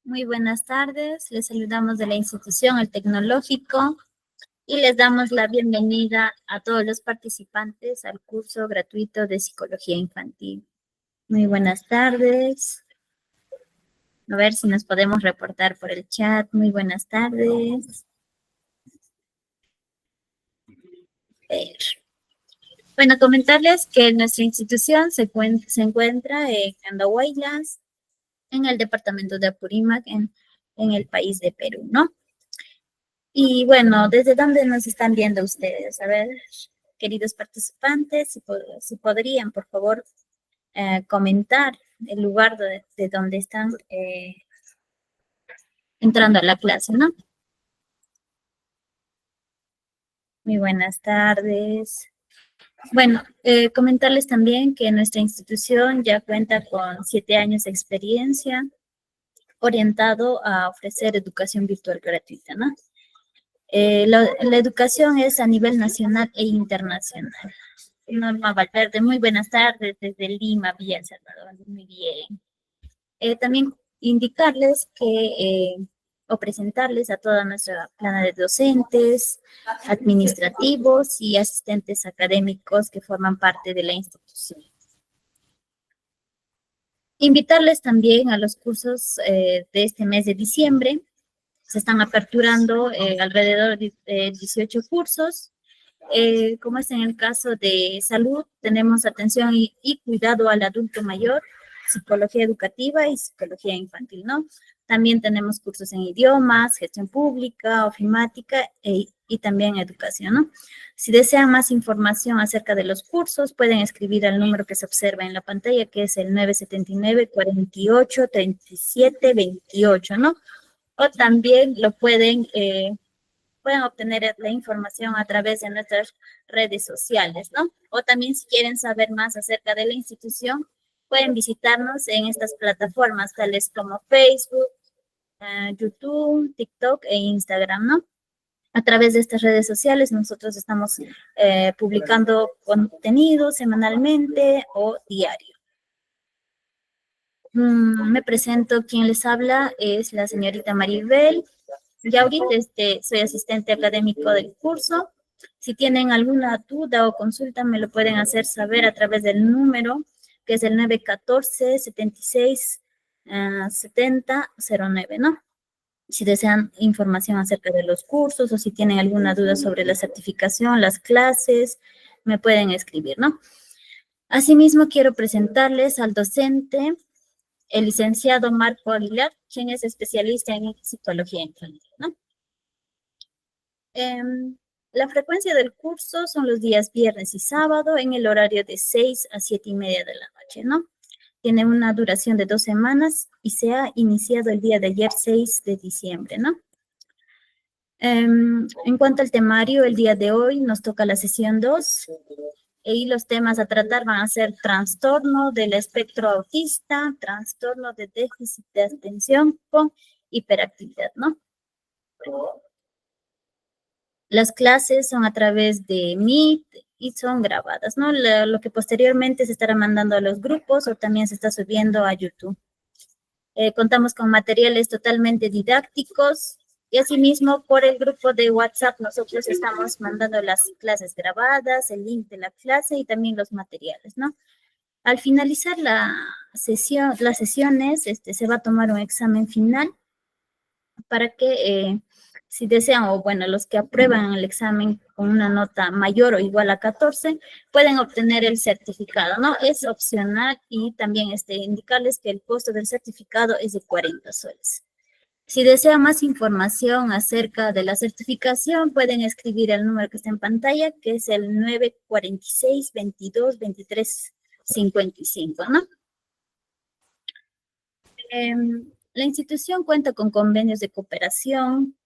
Muy buenas tardes, les saludamos de la institución El Tecnológico y les damos la bienvenida a todos los participantes al curso gratuito de Psicología Infantil. Muy buenas tardes. A ver si nos podemos reportar por el chat. Muy buenas tardes. Bueno, comentarles que nuestra institución se encuentra en Andahuaylas, en el departamento de Apurímac, en el país de Perú, ¿no? Y bueno, ¿desde dónde nos están viendo ustedes? A ver, queridos participantes, si podrían, por favor, comentar el lugar de donde están entrando a la clase, ¿no? Muy buenas tardes. Bueno, comentarles también que nuestra institución ya cuenta con 7 años de experiencia orientado a ofrecer educación virtual gratuita, ¿no? La educación es a nivel nacional e internacional. Norma Valverde, muy buenas tardes desde Lima, Villa El Salvador, muy bien. También indicarles o presentarles a toda nuestra plana de docentes, administrativos y asistentes académicos que forman parte de la institución. Invitarles también a los cursos de este mes de diciembre. Se están aperturando alrededor de 18 cursos. Como es en el caso de salud, tenemos atención y cuidado al adulto mayor, psicología educativa y psicología infantil, ¿no? También tenemos cursos en idiomas, gestión pública, ofimática y también educación, ¿no? Si desean más información acerca de los cursos, pueden escribir al número que se observa en la pantalla, que es el 979-48-37-28, ¿no? O también lo pueden obtener la información a través de nuestras redes sociales, ¿no? O también si quieren saber más acerca de la institución, pueden visitarnos en estas plataformas tales como Facebook, YouTube, TikTok e Instagram, ¿no? A través de estas redes sociales nosotros estamos publicando contenido semanalmente o diario. Me presento, quien les habla es la señorita Maribel. Ya ahorita soy asistente académico del curso. Si tienen alguna duda o consulta, me lo pueden hacer saber a través del número, que es el 914-76-7009, ¿no? Si desean información acerca de los cursos o si tienen alguna duda sobre la certificación, las clases, me pueden escribir, ¿no? Asimismo, quiero presentarles al docente, el licenciado Marco Aguilar, quien es especialista en psicología infantil, ¿no? La frecuencia del curso son los días viernes y sábado en el horario de 6 a 7:30 de la noche, ¿no? Tiene una duración de 2 semanas y se ha iniciado el día de ayer, 6 de diciembre, ¿no? En cuanto al temario, el día de hoy nos toca la sesión 2 y los temas a tratar van a ser trastorno del espectro autista, trastorno de déficit de atención con hiperactividad, ¿no? Las clases son a través de Meet y son grabadas, ¿no? Lo que posteriormente se estará mandando a los grupos o también se está subiendo a YouTube. Contamos con materiales totalmente didácticos y asimismo por el grupo de WhatsApp nosotros estamos mandando las clases grabadas, el link de la clase y también los materiales, ¿no? Al finalizar las sesiones, se va a tomar un examen final para que si desean, o bueno, los que aprueban el examen con una nota mayor o igual a 14, pueden obtener el certificado, ¿no? Es opcional y también indicarles que el costo del certificado es de 40 soles. Si desean más información acerca de la certificación, pueden escribir el número que está en pantalla, que es el 946-22-23-55, ¿no? La institución cuenta con convenios de cooperación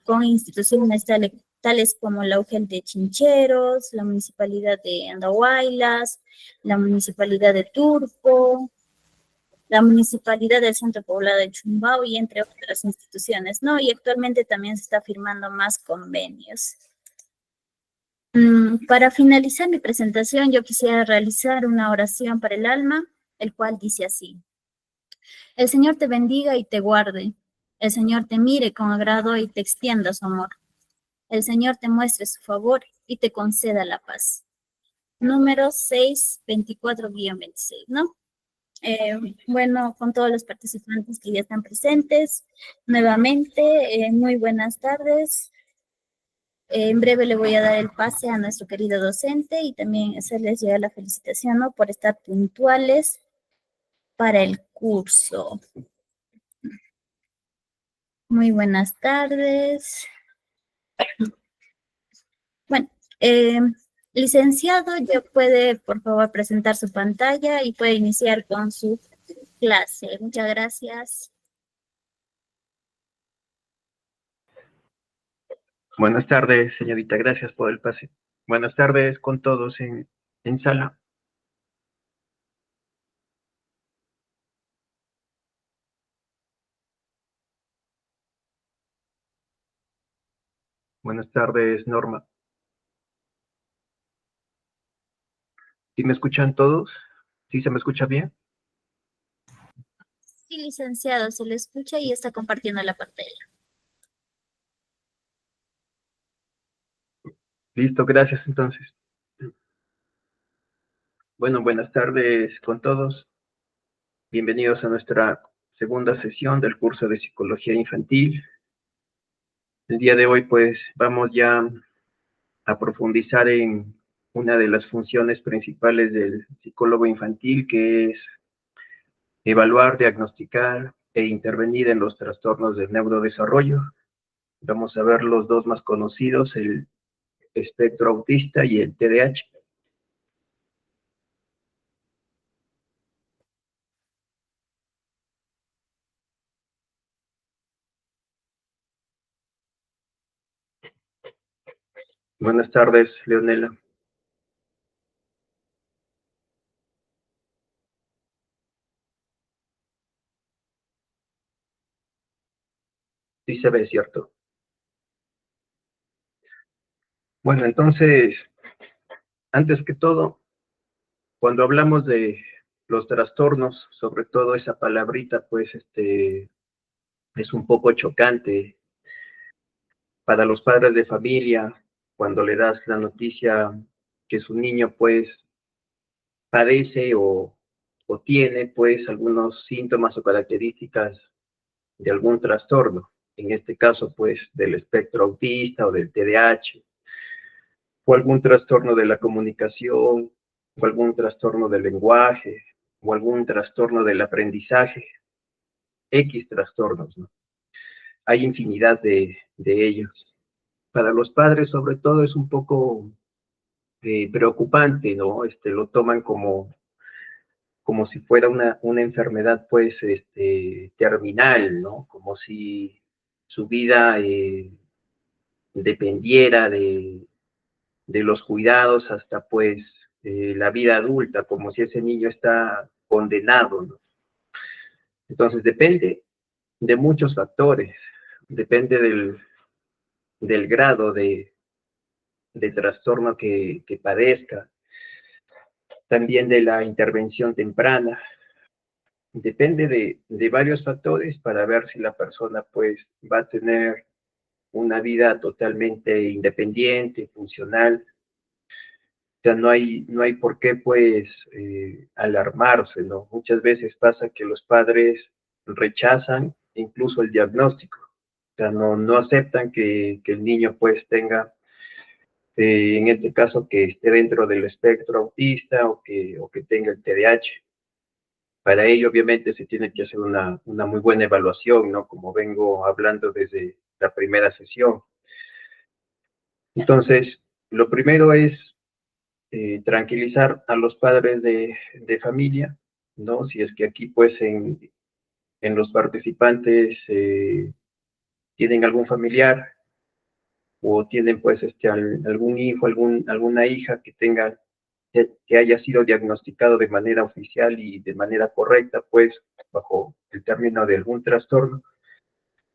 con instituciones tales como la UGEL de Chincheros, la Municipalidad de Andahuaylas, la Municipalidad de Turco, la Municipalidad del Centro Poblado de Chumbao y entre otras instituciones, ¿no? Y actualmente también se está firmando más convenios. Para finalizar mi presentación, yo quisiera realizar una oración para el alma, el cual dice así. El Señor te bendiga y te guarde. El Señor te mire con agrado y te extienda su amor. El Señor te muestre su favor y te conceda la paz. Número 624-26, ¿no? Bueno, con todos los participantes que ya están presentes, nuevamente, muy buenas tardes. En breve le voy a dar el pase a nuestro querido docente y también hacerles llegar la felicitación, ¿no?, por estar puntuales para el curso. Muy buenas tardes. Bueno, licenciado, ya puede, por favor, presentar su pantalla y puede iniciar con su clase. Muchas gracias. Buenas tardes, señorita. Gracias por el pase. Buenas tardes con todos en sala. Buenas tardes, Norma. ¿Sí me escuchan todos? ¿Sí se me escucha bien? Sí, licenciado, se le escucha y está compartiendo la pantalla. Listo, gracias entonces. Bueno, buenas tardes con todos. Bienvenidos a nuestra segunda sesión del curso de Psicología Infantil. El día de hoy, pues, vamos ya a profundizar en una de las funciones principales del psicólogo infantil, que es evaluar, diagnosticar e intervenir en los trastornos del neurodesarrollo. Vamos a ver los dos más conocidos, el espectro autista y el TDAH. Buenas tardes, Leonela. Sí se ve, ¿cierto? Bueno, entonces, antes que todo, cuando hablamos de los trastornos, sobre todo esa palabrita, pues, es un poco chocante para los padres de familia cuando le das la noticia que su niño, pues, padece o tiene, pues, algunos síntomas o características de algún trastorno. En este caso, pues, del espectro autista o del TDAH, o algún trastorno de la comunicación, o algún trastorno del lenguaje, o algún trastorno del aprendizaje, X trastornos, ¿no? Hay infinidad de ellos. Para los padres, sobre todo, es un poco preocupante, ¿no? Lo toman como si fuera una enfermedad, pues, terminal, ¿no? Como si su vida dependiera de los cuidados hasta, pues, la vida adulta, como si ese niño está condenado, ¿no? Entonces, depende de muchos factores, depende del grado de trastorno que padezca, también de la intervención temprana. Depende de varios factores para ver si la persona, pues, va a tener una vida totalmente independiente, funcional. O sea, no hay por qué, pues, alarmarse, ¿no? Muchas veces pasa que los padres rechazan incluso el diagnóstico. O sea, no aceptan que el niño, pues, tenga, en este caso, que esté dentro del espectro autista o que tenga el TDAH. Para ello, obviamente, se tiene que hacer una muy buena evaluación, ¿no? Como vengo hablando desde la primera sesión. Entonces, lo primero es tranquilizar a los padres de familia, ¿no? Si es que aquí, pues, en los participantes tienen algún familiar o tienen, pues, algún hijo, alguna hija que tenga, que haya sido diagnosticado de manera oficial y de manera correcta, pues, bajo el término de algún trastorno,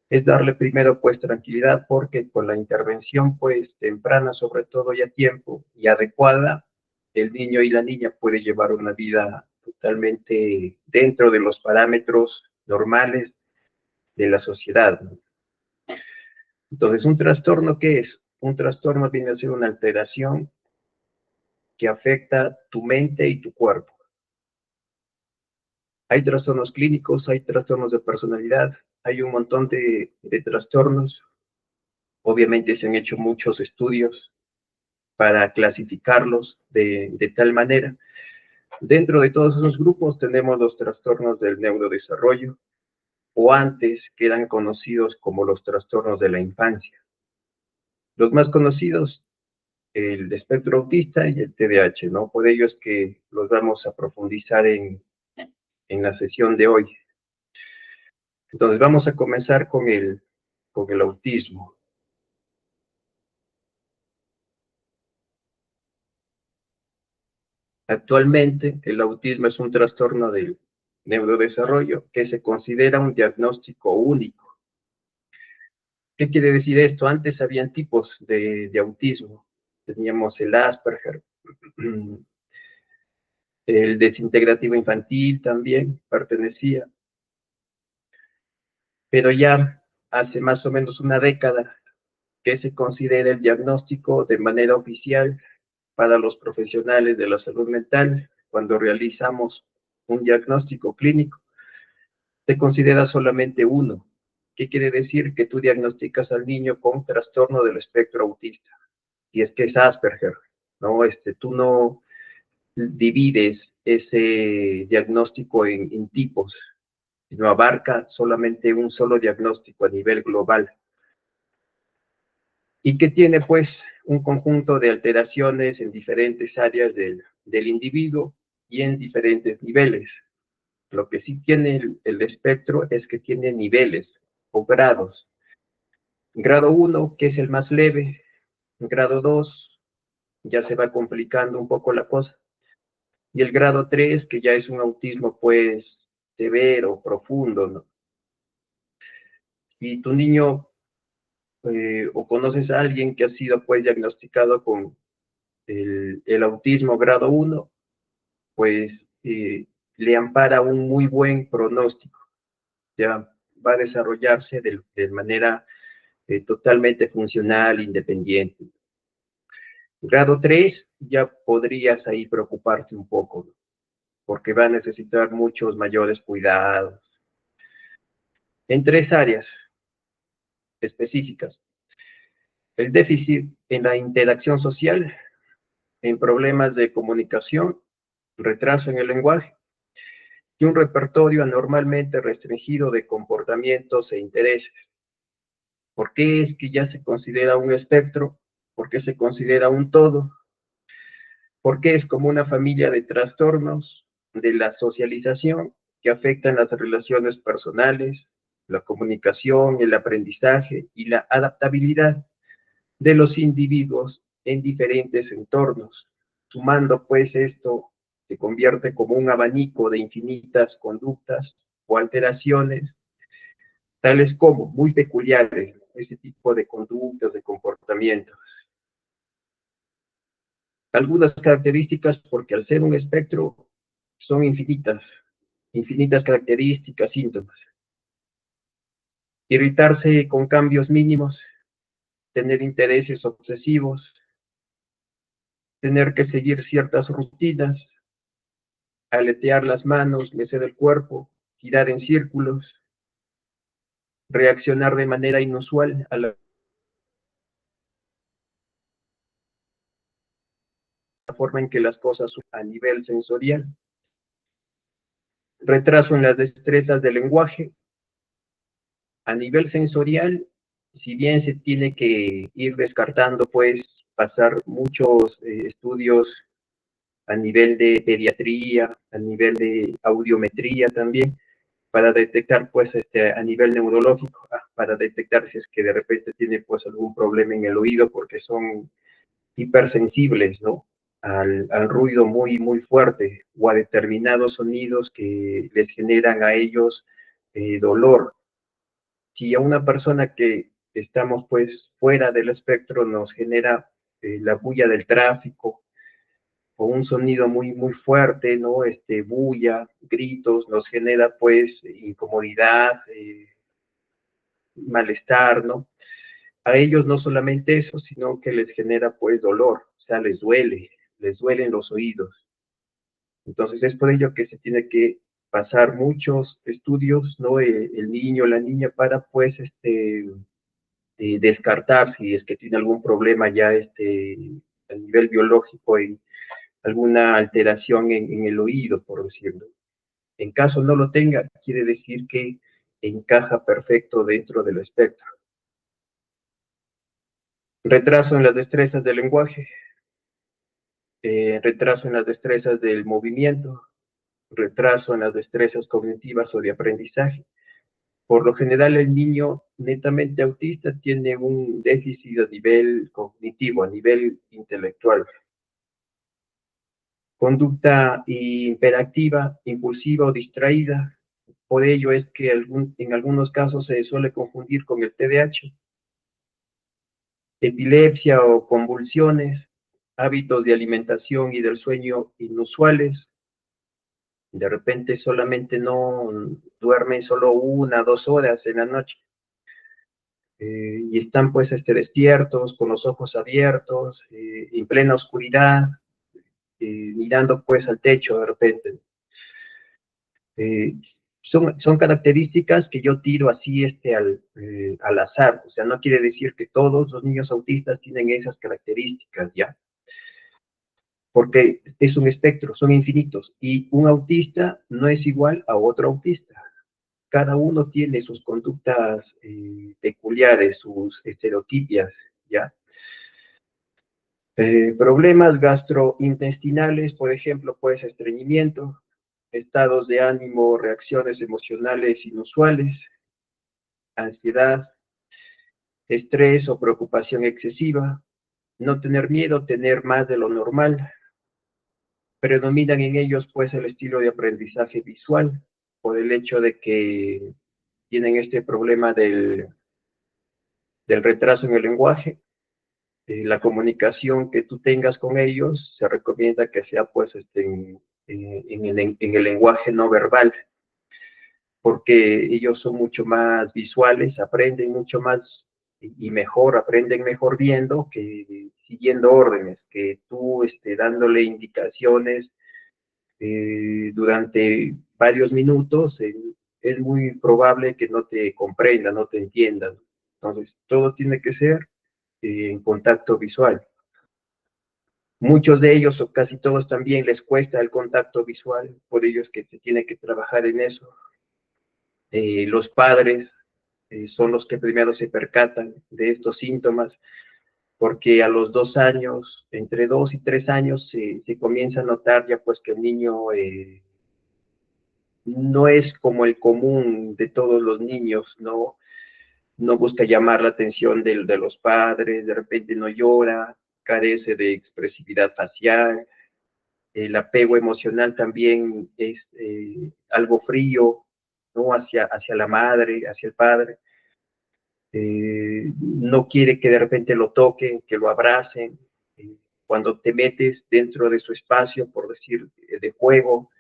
es darle primero, pues, tranquilidad, porque con la intervención, pues, temprana, sobre todo, y a tiempo y adecuada, el niño y la niña puede llevar una vida totalmente dentro de los parámetros normales de la sociedad, ¿no? Entonces, ¿un trastorno qué es? Un trastorno viene a ser una alteración que afecta tu mente y tu cuerpo. Hay trastornos clínicos, hay trastornos de personalidad, hay un montón de trastornos. Obviamente se han hecho muchos estudios para clasificarlos de tal manera. Dentro de todos esos grupos tenemos los trastornos del neurodesarrollo, o antes que eran conocidos como los trastornos de la infancia. Los más conocidos, el espectro autista y el TDAH, ¿no? Por ello es que los vamos a profundizar en la sesión de hoy. Entonces vamos a comenzar con el autismo. Actualmente, el autismo es un trastorno del neurodesarrollo que se considera un diagnóstico único. ¿Qué quiere decir esto? Antes habían tipos de autismo. Teníamos el Asperger, el desintegrativo infantil también pertenecía, pero ya hace más o menos una década que se considera el diagnóstico de manera oficial para los profesionales de la salud mental. Cuando realizamos un diagnóstico clínico, se considera solamente uno. ¿Qué quiere decir? Que tú diagnosticas al niño con trastorno del espectro autista, y es que es Asperger, ¿no? Tú no divides ese diagnóstico en tipos, sino abarca solamente un solo diagnóstico a nivel global. Y que tiene pues un conjunto de alteraciones en diferentes áreas del individuo y en diferentes niveles. Lo que sí tiene el espectro es que tiene niveles o grados. Grado 1, que es el más leve. Grado 2, ya se va complicando un poco la cosa. Y el grado 3, que ya es un autismo pues severo, profundo, ¿no? Y tu niño o conoces a alguien que ha sido pues diagnosticado con el autismo grado 1, pues le ampara un muy buen pronóstico. Ya va a desarrollarse de manera totalmente funcional, independiente. Grado 3, ya podrías ahí preocuparte un poco, ¿no? Porque va a necesitar muchos mayores cuidados en tres áreas específicas. El déficit en la interacción social, en problemas de comunicación, retraso en el lenguaje y un repertorio anormalmente restringido de comportamientos e intereses. ¿Por qué es que ya se considera un espectro? ¿Por qué se considera un todo? Porque es como una familia de trastornos de la socialización que afectan las relaciones personales, la comunicación, el aprendizaje y la adaptabilidad de los individuos en diferentes entornos. Sumando pues esto, se convierte como un abanico de infinitas conductas o alteraciones, tales como muy peculiares, ese tipo de conductas, de comportamientos. Algunas características, porque al ser un espectro son infinitas características, síntomas. Irritarse con cambios mínimos, tener intereses obsesivos, tener que seguir ciertas rutinas, aletear las manos, mecer el cuerpo, girar en círculos, reaccionar de manera inusual a la forma en que las cosas a nivel sensorial, retraso en las destrezas del lenguaje. A nivel sensorial, si bien se tiene que ir descartando, pues pasar muchos estudios a nivel de pediatría, a nivel de audiometría también, para detectar pues a nivel neurológico, para detectar si es que de repente tiene pues algún problema en el oído, porque son hipersensibles, ¿no? Al ruido muy fuerte o a determinados sonidos que les generan a ellos dolor. Si a una persona que estamos pues fuera del espectro nos genera la bulla del tráfico, o un sonido muy, muy fuerte, ¿no? Bulla, gritos, nos genera pues incomodidad, malestar, ¿no? A ellos no solamente eso, sino que les genera pues dolor, o sea, les duelen los oídos. Entonces es por ello que se tiene que pasar muchos estudios, ¿no? El niño, la niña, para pues descartar si es que tiene algún problema ya a nivel biológico y alguna alteración en el oído, por decirlo. En caso no lo tenga, quiere decir que encaja perfecto dentro del espectro. Retraso en las destrezas del lenguaje, retraso en las destrezas del movimiento, retraso en las destrezas cognitivas o de aprendizaje. Por lo general, el niño netamente autista tiene un déficit a nivel cognitivo, a nivel intelectual. Conducta hiperactiva, impulsiva o distraída. Por ello es que en algunos casos se suele confundir con el TDAH. Epilepsia o convulsiones, hábitos de alimentación y del sueño inusuales. De repente solamente no duermen solo 1, 2 horas en la noche. Y están pues despiertos, con los ojos abiertos, en plena oscuridad, mirando pues al techo de repente. Son características que yo tiro así al azar, o sea, no quiere decir que todos los niños autistas tienen esas características, ¿ya? Porque es un espectro, son infinitos, y un autista no es igual a otro autista. Cada uno tiene sus conductas peculiares, sus estereotipias, ¿ya? Problemas gastrointestinales, por ejemplo, pues estreñimiento, estados de ánimo, reacciones emocionales inusuales, ansiedad, estrés o preocupación excesiva, no tener miedo, tener más de lo normal. Predominan en ellos pues el estilo de aprendizaje visual, por el hecho de que tienen este problema del retraso en el lenguaje. La comunicación que tú tengas con ellos se recomienda que sea pues en el lenguaje no verbal, porque ellos son mucho más visuales, aprenden mucho más y mejor, aprenden mejor viendo que siguiendo órdenes, que tú dándole indicaciones durante varios minutos, es muy probable que no te comprendan, no te entiendan. Entonces, todo tiene que ser en contacto visual. Muchos de ellos, o casi todos también, les cuesta el contacto visual, por ello es que se tiene que trabajar en eso. Los padres son los que primero se percatan de estos síntomas, porque a los 2 años, entre 2 y 3 años, se comienza a notar ya pues que el niño no es como el común de todos los niños, no busca llamar la atención de los padres, de repente no llora, carece de expresividad facial, el apego emocional también es algo frío, ¿no? Hacia la madre, hacia el padre. No quiere que de repente lo toquen, que lo abracen. Cuando te metes dentro de su espacio, por decir, de juego,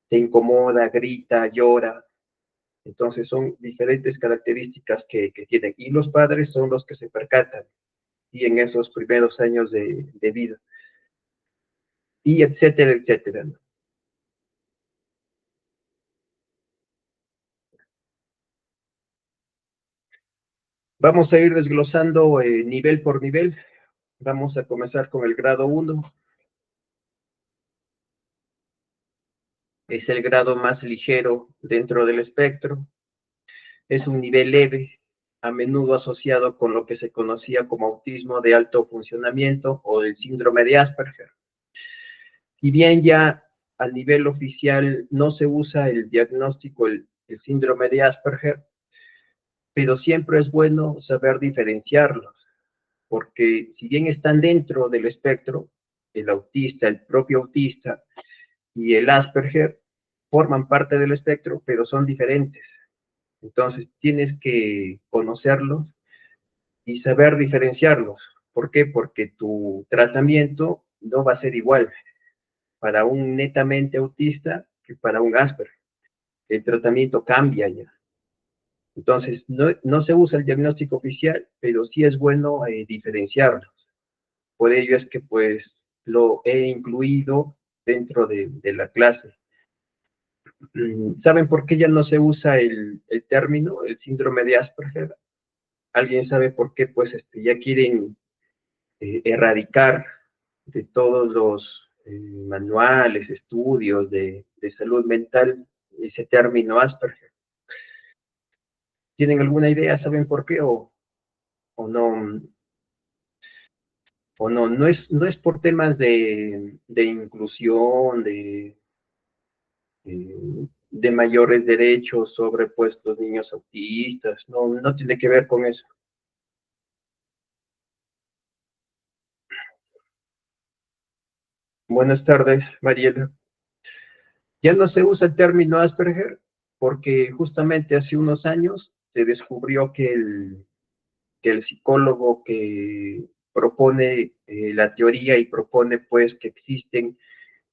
te incomoda, grita, llora. Entonces son diferentes características que tienen. Y los padres son los que se percatan y en esos primeros años de vida. Y etcétera, etcétera. Vamos a ir desglosando nivel por nivel. Vamos a comenzar con el grado 1. Es el grado más ligero dentro del espectro. Es un nivel leve, a menudo asociado con lo que se conocía como autismo de alto funcionamiento o el síndrome de Asperger. Si bien ya a nivel oficial no se usa el diagnóstico, el síndrome de Asperger, pero siempre es bueno saber diferenciarlos, porque si bien están dentro del espectro, el autista, el propio autista y el Asperger forman parte del espectro, pero son diferentes. Entonces tienes que conocerlos y saber diferenciarlos. ¿Por qué? Porque tu tratamiento no va a ser igual. para un netamente autista que para un Asperger. El tratamiento cambia ya. Entonces, no se usa el diagnóstico oficial, pero sí es bueno diferenciarlos. Por ello es que, pues, lo he incluido dentro de la clase. ¿Saben por qué ya no se usa el término, el síndrome de Asperger? ¿Alguien sabe por qué? Pues ya quieren erradicar de todos los manuales, estudios de salud mental ese término Asperger. ¿Tienen alguna idea? ¿Saben por qué? O no, no es por temas de inclusión, de mayores derechos sobre pues, los niños autistas, no tiene que ver con eso. Buenas tardes, Mariela. Ya no se usa el término Asperger porque justamente hace unos años se descubrió que el psicólogo que propone la teoría y propone pues que existen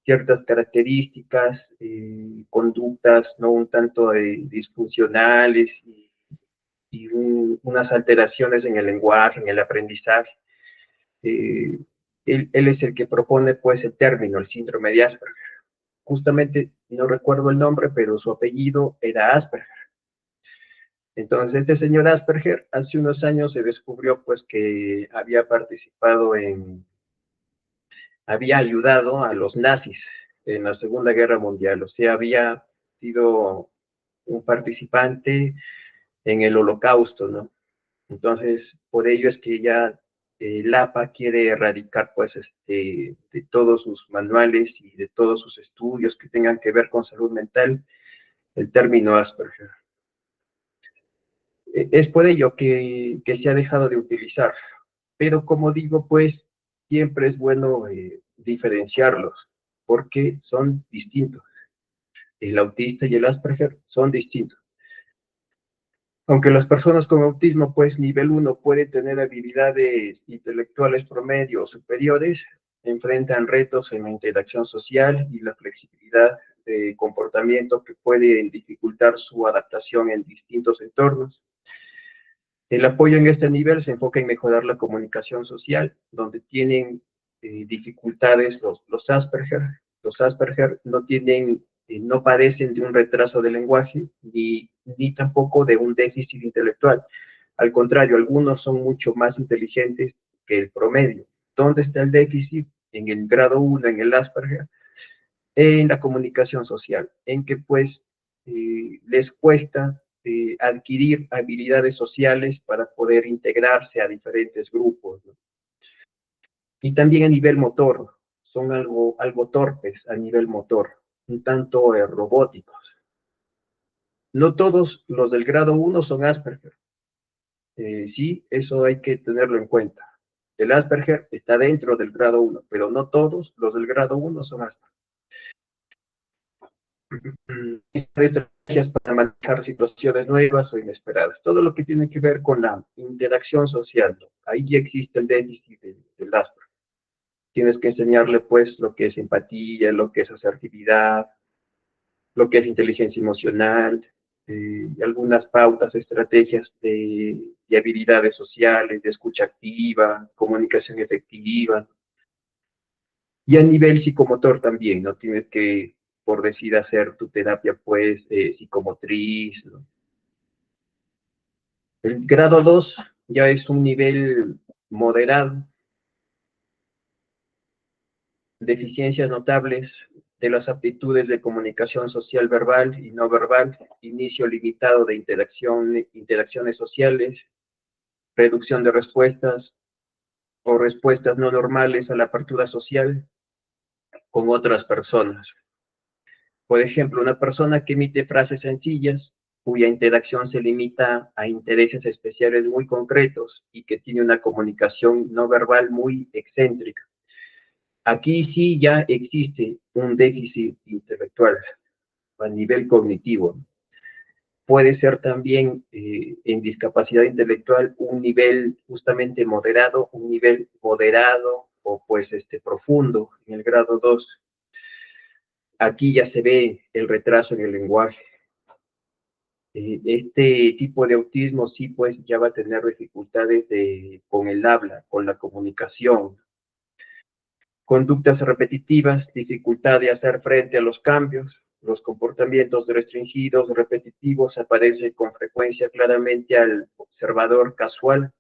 ciertas características, conductas no un tanto disfuncionales y unas alteraciones en el lenguaje, en el aprendizaje. Él es el que propone pues el término, el síndrome de Asperger. Justamente no recuerdo el nombre, pero su apellido era Asperger. Entonces, este señor Asperger hace unos años se descubrió pues que había participado había ayudado a los nazis en la Segunda Guerra Mundial, o sea, había sido un participante en el Holocausto, ¿no? Entonces, por ello es que ya el APA quiere erradicar, pues, de todos sus manuales y de todos sus estudios que tengan que ver con salud mental, el término Asperger. Es por ello que se ha dejado de utilizar. Pero como digo, pues siempre es bueno diferenciarlos porque son distintos. El autista y el Asperger son distintos. Aunque las personas con autismo, pues nivel 1 pueden tener habilidades intelectuales promedio o superiores, enfrentan retos en la interacción social y la flexibilidad de comportamiento que pueden dificultar su adaptación en distintos entornos. El apoyo en este nivel se enfoca en mejorar la comunicación social, donde tienen dificultades los Asperger. Los Asperger no tienen, no padecen de un retraso del lenguaje, ni tampoco de un déficit intelectual. Al contrario, algunos son mucho más inteligentes que el promedio. ¿Dónde está el déficit? En el grado 1, en el Asperger, en la comunicación social, en que pues les cuesta adquirir habilidades sociales para poder integrarse a diferentes grupos, ¿no? Y también a nivel motor, son algo torpes a nivel motor, un tanto robóticos. No todos los del grado 1 son Asperger. Sí, eso hay que tenerlo en cuenta. El Asperger está dentro del grado 1, pero no todos los del grado 1 son Asperger. Estrategias para manejar situaciones nuevas o inesperadas. Todo lo que tiene que ver con la interacción social, ¿no? Ahí ya existe el déficit del Asperger. Tienes que enseñarle, pues, lo que es empatía, lo que es asertividad, lo que es inteligencia emocional, y algunas pautas, estrategias de habilidades sociales, de escucha activa, comunicación efectiva. Y a nivel psicomotor también, ¿no? Tienes que, por decir, hacer tu terapia, pues, psicomotriz, ¿no? El grado 2 ya es un nivel moderado, deficiencias notables de las aptitudes de comunicación social verbal y no verbal, inicio limitado de interacciones sociales, reducción de respuestas o respuestas no normales a la apertura social con otras personas. Por ejemplo, una persona que emite frases sencillas, cuya interacción se limita a intereses especiales muy concretos y que tiene una comunicación no verbal muy excéntrica. Aquí sí ya existe un déficit intelectual a nivel cognitivo. Puede ser también en discapacidad intelectual un nivel justamente moderado, un nivel moderado o pues profundo en el grado 2. Aquí ya se ve el retraso en el lenguaje. Este tipo de autismo sí, pues ya va a tener dificultades con el habla, con la comunicación, conductas repetitivas, dificultad de hacer frente a los cambios, los comportamientos restringidos, repetitivos, aparecen con frecuencia claramente al observador casual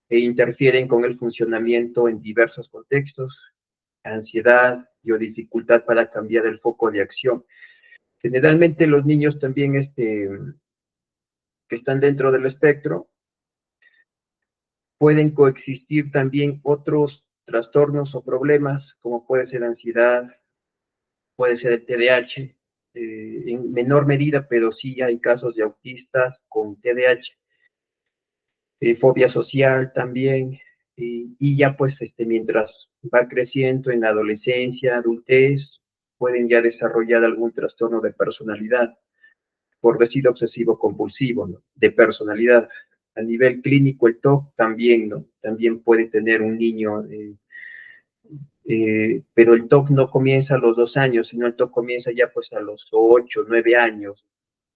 e interfieren con el funcionamiento en diversos contextos, ansiedad y o dificultad para cambiar el foco de acción. Generalmente los niños también que están dentro del espectro pueden coexistir también otros trastornos o problemas, como puede ser ansiedad, puede ser el TDAH, en menor medida, pero sí hay casos de autistas con TDAH, fobia social también, y ya pues mientras va creciendo en la adolescencia, adultez, pueden ya desarrollar algún trastorno de personalidad, por decir obsesivo compulsivo, ¿no? De personalidad. A nivel clínico, el TOC también, ¿no? También puede tener un niño, pero el TOC no comienza a los 2 años, sino el TOC comienza ya pues a los 8, 9 años,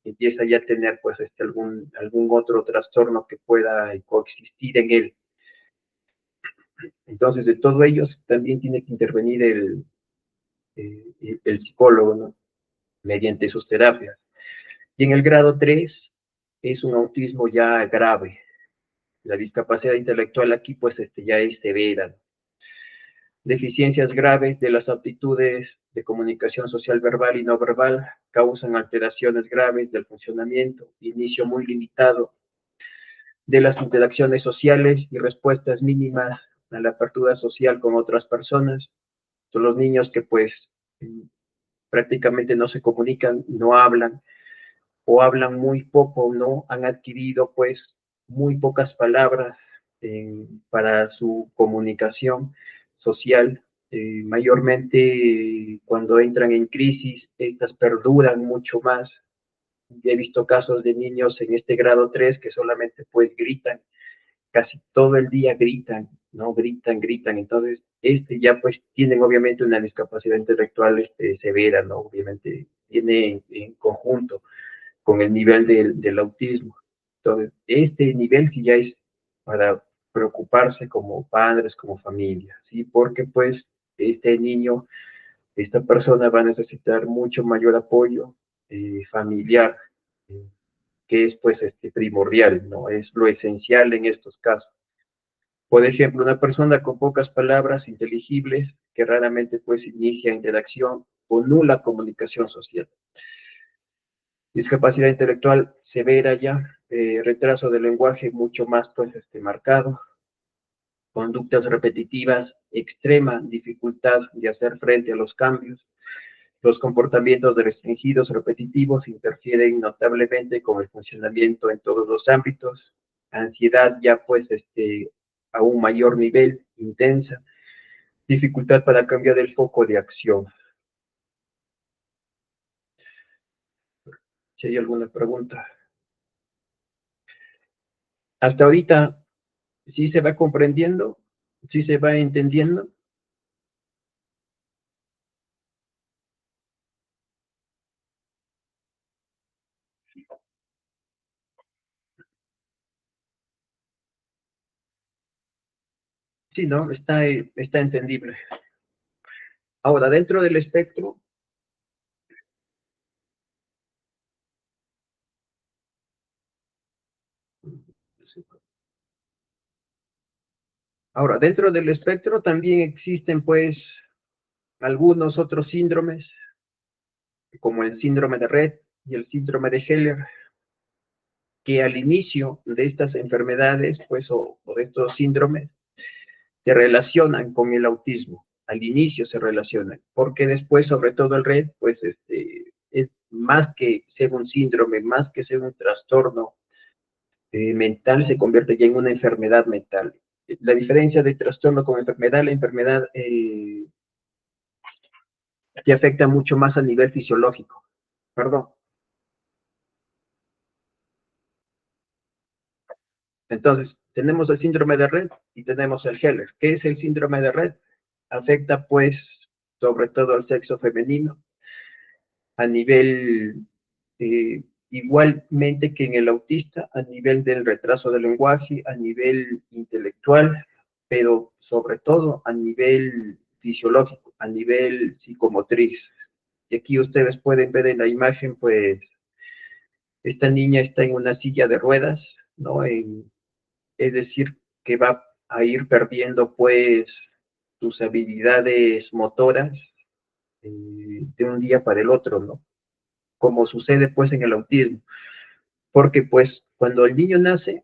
empieza ya a tener pues algún otro trastorno que pueda coexistir en él. Entonces, de todos ellos también tiene que intervenir el psicólogo, ¿no? Mediante sus terapias. Y en el grado 3 es un autismo ya grave. La discapacidad intelectual aquí pues ya es severa. Deficiencias graves de las aptitudes de comunicación social verbal y no verbal causan alteraciones graves del funcionamiento, inicio muy limitado de las interacciones sociales y respuestas mínimas a la apertura social con otras personas. Son los niños que pues prácticamente no se comunican, no hablan o hablan muy poco, no han adquirido pues muy pocas palabras para su comunicación social. Mayormente cuando entran en crisis, estas perduran mucho más. He visto casos de niños en este grado 3 que solamente pues gritan, casi todo el día gritan, ¿no? Gritan. Entonces, ya pues tienen obviamente una discapacidad intelectual severa, ¿no? Obviamente tiene en conjunto con el nivel del autismo. Entonces, este nivel sí ya es para preocuparse como padres, como familia, ¿sí? Porque pues este niño, esta persona va a necesitar mucho mayor apoyo familiar, eh, que es pues primordial, ¿no? Es lo esencial en estos casos. Por ejemplo, una persona con pocas palabras inteligibles que raramente pues inicia interacción o nula comunicación social. Discapacidad intelectual severa ya, retraso del lenguaje mucho más pues marcado, conductas repetitivas, extrema dificultad de hacer frente a los cambios, los comportamientos restringidos repetitivos interfieren notablemente con el funcionamiento en todos los ámbitos, ansiedad ya pues a un mayor nivel, intensa, dificultad para cambiar el foco de acción. Si hay alguna pregunta. Hasta ahorita, ¿sí se va comprendiendo? ¿Sí se va entendiendo? Sí, ¿no? Está entendible. Ahora, dentro del espectro, también existen, pues, algunos otros síndromes, como el síndrome de Rett y el síndrome de Heller, que al inicio de estas enfermedades, pues, o de estos síndromes, se relacionan con el autismo. Al inicio se relacionan, porque después, sobre todo el Rett, pues, es más que ser un síndrome, más que ser un trastorno mental, se convierte ya en una enfermedad mental. La diferencia de trastorno con enfermedad, la enfermedad te afecta mucho más a nivel fisiológico. Perdón. Entonces, tenemos el síndrome de Rett y tenemos el Heller. ¿Qué es el síndrome de Rett? Afecta, pues, sobre todo al sexo femenino. a nivel, igualmente que en el autista, a nivel del retraso del lenguaje, a nivel intelectual, pero sobre todo a nivel fisiológico, a nivel psicomotriz. Y aquí ustedes pueden ver en la imagen, pues, esta niña está en una silla de ruedas, ¿no? Es decir, que va a ir perdiendo, pues, sus habilidades motoras de un día para el otro, ¿no? Como sucede, pues, en el autismo. Porque, pues, cuando el niño nace,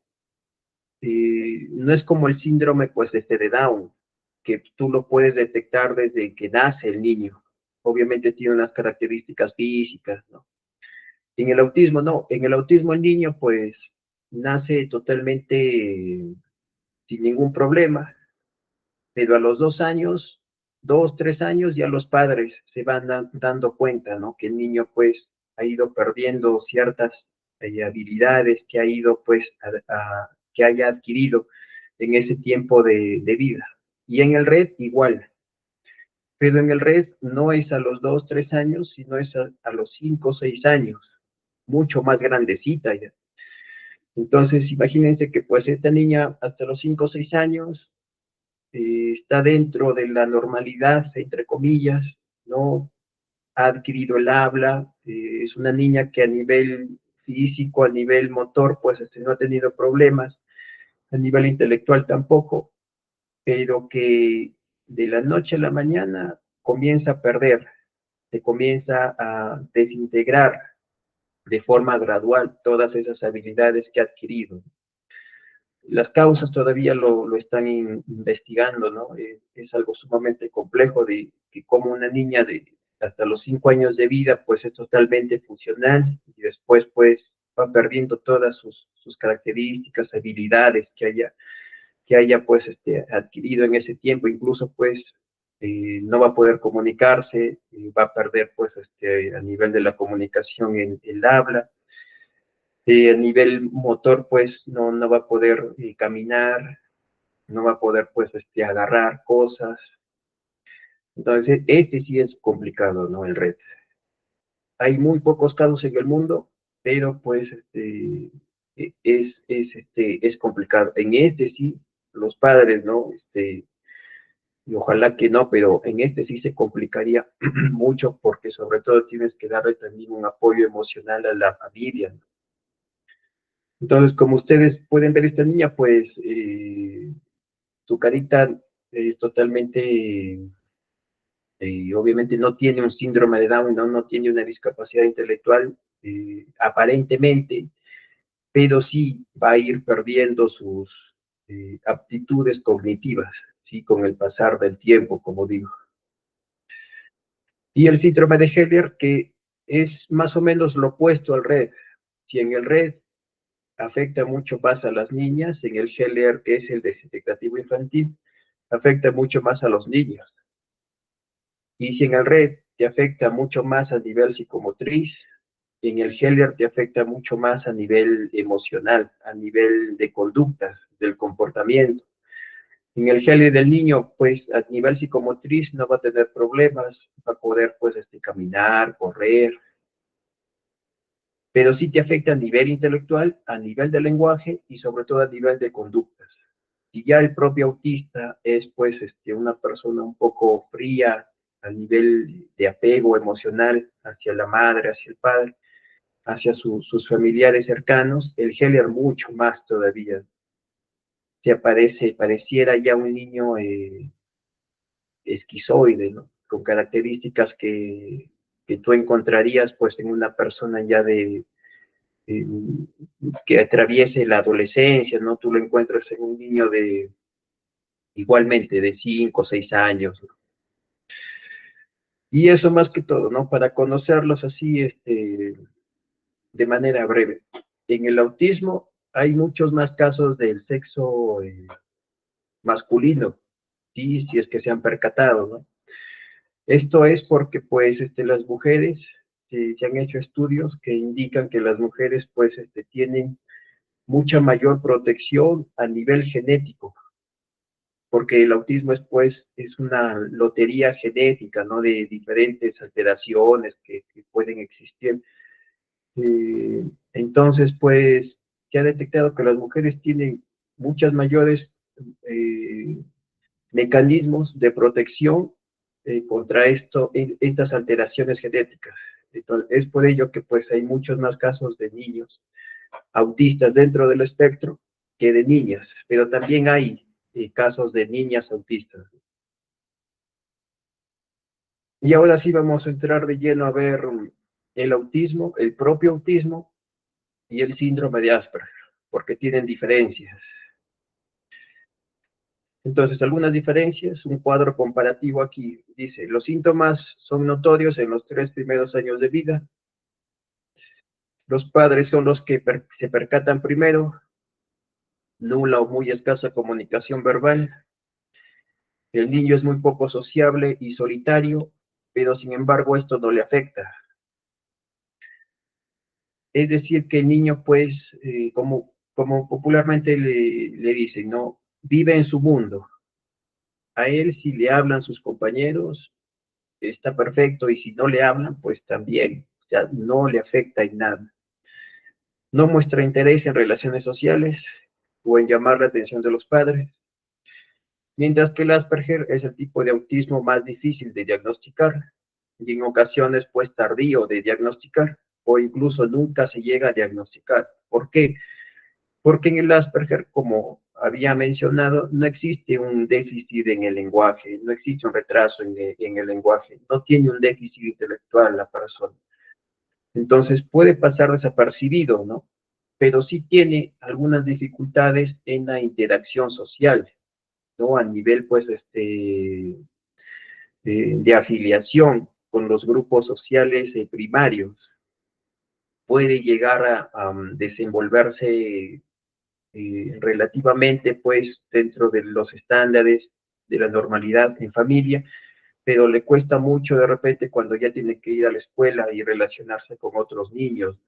no es como el síndrome, pues, de Down, que tú lo puedes detectar desde que nace el niño. Obviamente tiene unas características físicas, ¿no? En el autismo, no. En el autismo el niño, pues, nace totalmente sin ningún problema, pero a los 2 años, 2, 3 años, ya los padres se van dando cuenta, ¿no? Que el niño, pues, ha ido perdiendo ciertas habilidades que ha ido, pues, que haya adquirido en ese tiempo de vida. Y en el red igual, pero en el red no es a los 2, 3 años, sino es a los 5, 6 años, mucho más grandecita ya. Entonces, imagínense que pues esta niña hasta los 5 o 6 años está dentro de la normalidad, entre comillas, ¿no? Ha adquirido el habla, es una niña que a nivel físico, a nivel motor, pues no ha tenido problemas, a nivel intelectual tampoco, pero que de la noche a la mañana comienza a perder, se comienza a desintegrar de forma gradual todas esas habilidades que ha adquirido. Las causas todavía lo están investigando, ¿no? Es algo sumamente complejo de que como una niña de hasta los 5 años de vida, pues es totalmente funcional y después, pues, va perdiendo todas sus características, habilidades que haya pues, adquirido en ese tiempo, incluso, pues, no va a poder comunicarse, va a perder, pues, a nivel de la comunicación en el habla, a nivel motor, pues, no va a poder caminar, no va a poder, pues, agarrar cosas. Entonces, este sí es complicado, ¿no? El red. Hay muy pocos casos en el mundo, pero, pues, es complicado. En este sí, los padres, ¿no? Y ojalá que no, pero en este sí se complicaría mucho porque sobre todo tienes que darle también un apoyo emocional a la familia, ¿no? Entonces, como ustedes pueden ver, esta niña, pues, su carita es totalmente, obviamente no tiene un síndrome de Down, no tiene una discapacidad intelectual, aparentemente, pero sí va a ir perdiendo sus aptitudes cognitivas, ¿sí? Con el pasar del tiempo, como digo. Y el síndrome de Heller, que es más o menos lo opuesto al red. Si en el red afecta mucho más a las niñas, en el Heller, que es el desintegrativo infantil, afecta mucho más a los niños. Y si en el red te afecta mucho más a nivel psicomotriz, en el Heller te afecta mucho más a nivel emocional, a nivel de conductas, del comportamiento. En el Heller del niño, pues a nivel psicomotriz no va a tener problemas, va a poder, pues, caminar, correr, pero sí te afecta a nivel intelectual, a nivel de lenguaje y sobre todo a nivel de conductas. Y ya el propio autista es, pues, una persona un poco fría a nivel de apego emocional hacia la madre, hacia el padre, hacia sus familiares cercanos, el Heller mucho más todavía. Pareciera ya un niño esquizoide, ¿no? Con características que tú encontrarías, pues, en una persona ya eh, que atraviese la adolescencia, ¿no? Tú lo encuentras en un niño igualmente, de 5 o 6 años, ¿no? Y eso más que todo, ¿no? Para conocerlos así, de manera breve. En el autismo hay muchos más casos del sexo masculino, ¿sí? Si es que se han percatado, ¿no? Esto es porque, pues, las mujeres, se han hecho estudios que indican que las mujeres, pues, tienen mucha mayor protección a nivel genético, porque el autismo es, pues, es una lotería genética, ¿no? De diferentes alteraciones que pueden existir. Entonces, pues, se ha detectado que las mujeres tienen muchas mayores eh, mecanismos de protección contra estas alteraciones genéticas. Entonces, es por ello que pues hay muchos más casos de niños autistas dentro del espectro que de niñas, pero también hay casos de niñas autistas. Y ahora sí vamos a entrar de lleno a ver el autismo, el propio autismo y el síndrome de Asperger, porque tienen diferencias. Entonces, algunas diferencias, un cuadro comparativo aquí dice, los síntomas son notorios en los 3 primeros años de vida. Los padres son los que se percatan primero, nula o muy escasa comunicación verbal. El niño es muy poco sociable y solitario, pero sin embargo esto no le afecta. Es decir, que el niño, pues, como popularmente le dicen, ¿no? Vive en su mundo. A él si le hablan sus compañeros, está perfecto, y si no le hablan, pues también, o sea, no le afecta en nada. No muestra interés en relaciones sociales o en llamar la atención de los padres, mientras que el Asperger es el tipo de autismo más difícil de diagnosticar y en ocasiones pues tardío de diagnosticar o incluso nunca se llega a diagnosticar. ¿Por qué? Porque en el Asperger, como había mencionado, no existe un déficit en el lenguaje, no existe un retraso en el lenguaje, no tiene un déficit intelectual la persona. Entonces puede pasar desapercibido, ¿no? Pero sí tiene algunas dificultades en la interacción social, ¿no? A nivel, pues, de afiliación con los grupos sociales primarios. Puede llegar a desenvolverse relativamente, pues, dentro de los estándares de la normalidad en familia, pero le cuesta mucho de repente cuando ya tiene que ir a la escuela y relacionarse con otros niños.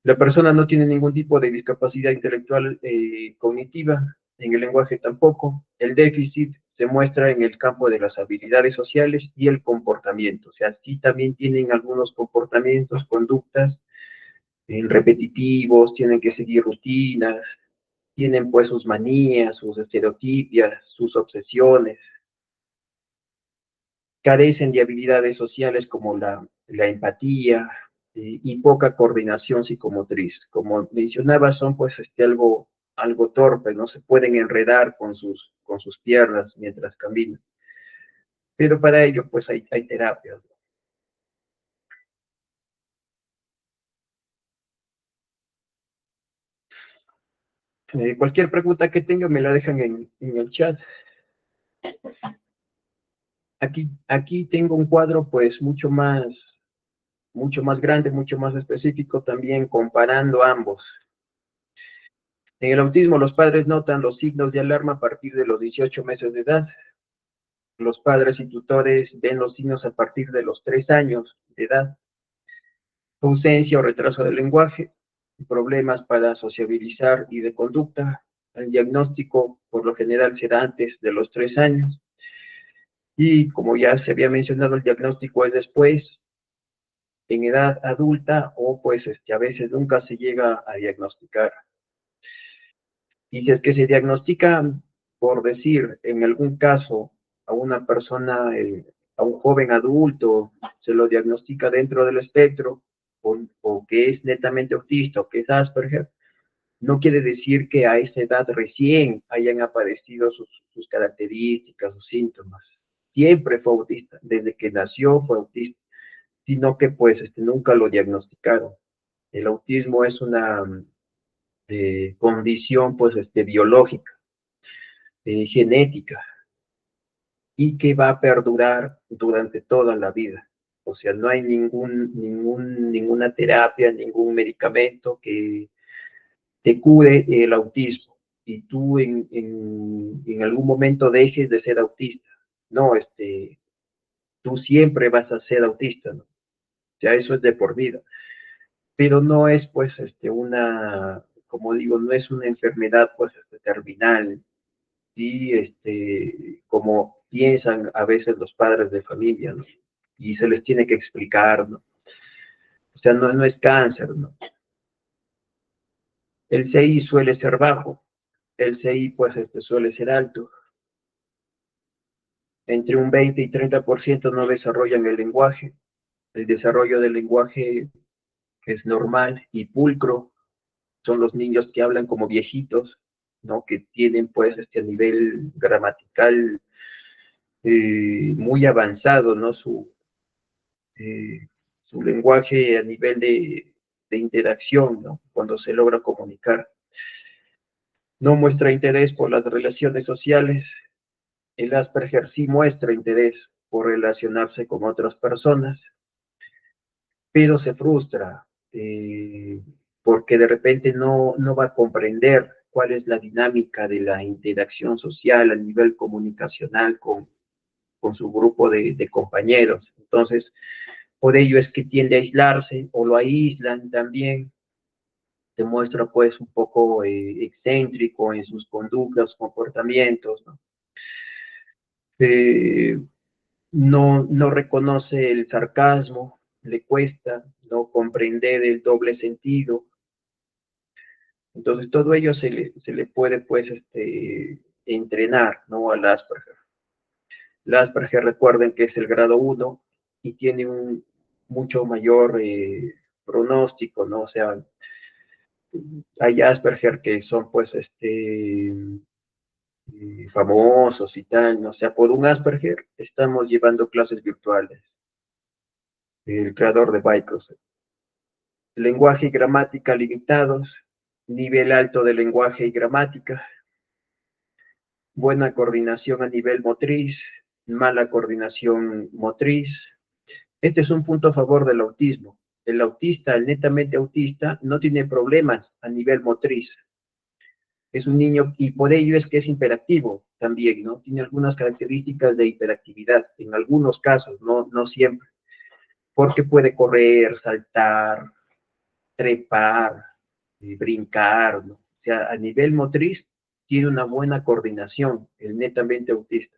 La persona no tiene ningún tipo de discapacidad intelectual cognitiva, en el lenguaje tampoco. El déficit se muestra en el campo de las habilidades sociales y el comportamiento. O sea, sí también tienen algunos comportamientos, conductas repetitivos, tienen que seguir rutinas, tienen pues sus manías, sus estereotipias, sus obsesiones, carecen de habilidades sociales como la empatía y poca coordinación psicomotriz. Como mencionaba, son pues algo torpe, no se pueden enredar con sus piernas mientras caminan. Pero para ello pues hay terapias. Cualquier pregunta que tengan me la dejan en el chat. Aquí tengo un cuadro pues mucho más grande, mucho más específico también comparando ambos. En el autismo, los padres notan los signos de alarma a partir de los 18 meses de edad. Los padres y tutores ven los signos a partir de los 3 años de edad. Ausencia o retraso del lenguaje, problemas para sociabilizar y de conducta. El diagnóstico, por lo general, será antes de los 3 años. Y como ya se había mencionado, el diagnóstico es después, en edad adulta, o pues a veces nunca se llega a diagnosticar. Y si es que se diagnostica, por decir, en algún caso, a una persona, a un joven adulto, se lo diagnostica dentro del espectro, o que es netamente autista, o que es Asperger, no quiere decir que a esa edad recién hayan aparecido sus características, sus síntomas. Siempre fue autista, desde que nació fue autista, sino que pues nunca lo diagnosticaron. El autismo es una condición pues biológica, genética, y que va a perdurar durante toda la vida. O sea, no hay ninguna terapia, ningún medicamento que te cure el autismo y tú en algún momento dejes de ser autista. No, tú siempre vas a ser autista, ¿no? O sea, eso es de por vida. Pero no es, pues, como digo, no es una enfermedad, pues, terminal, y como piensan a veces los padres de familia, ¿no? Y se les tiene que explicar, ¿no? O sea, no es cáncer, ¿no? El CI suele ser bajo, el CI pues suele ser alto. Entre un 20 y 30% no desarrollan el lenguaje. El desarrollo del lenguaje es normal y pulcro. Son los niños que hablan como viejitos, ¿no? Que tienen pues nivel gramatical muy avanzado, ¿no? Eh, su lenguaje a nivel de interacción, ¿no? Cuando se logra comunicar. No muestra interés por las relaciones sociales. El Asperger sí muestra interés por relacionarse con otras personas, pero se frustra porque de repente no va a comprender cuál es la dinámica de la interacción social a nivel comunicacional con su grupo de compañeros. Entonces, por ello es que tiende a aislarse o lo aíslan también. Se muestra pues un poco excéntrico en sus conductas, comportamientos, ¿no? Eh, no reconoce el sarcasmo, le cuesta no comprender el doble sentido. Entonces todo ello se le puede pues entrenar, ¿no? Al Asperger. El Asperger, recuerden que es el grado 1 y tiene un mucho mayor pronóstico, ¿no? O sea, hay Asperger que son pues famosos y tal, ¿no? O sea, por un Asperger estamos llevando clases virtuales. El creador de Microsoft. Lenguaje y gramática limitados, nivel alto de lenguaje y gramática, buena coordinación a nivel motriz, mala coordinación motriz. Este es un punto a favor del autismo. El autista, el netamente autista, no tiene problemas a nivel motriz. Es un niño y por ello es que es hiperactivo también, ¿no? Tiene algunas características de hiperactividad, en algunos casos, no siempre, porque puede correr, saltar, trepar, brincar, ¿no? O sea, a nivel motriz tiene una buena coordinación, el netamente autista.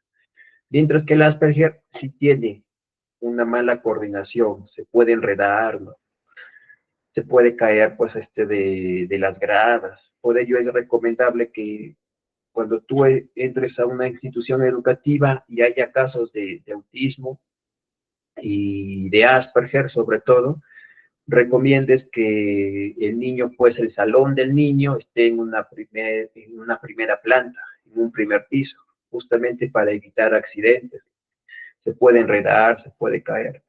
Mientras que el Asperger sí tiene una mala coordinación, se puede enredar, ¿no? Se puede caer pues de las gradas. Por ello es recomendable que cuando tú entres a una institución educativa y haya casos de autismo y de Asperger sobre todo, recomiendes que el niño, pues el salón del niño esté en en una primera planta, en un primer piso, justamente para evitar accidentes. Se puede enredar, se puede caer.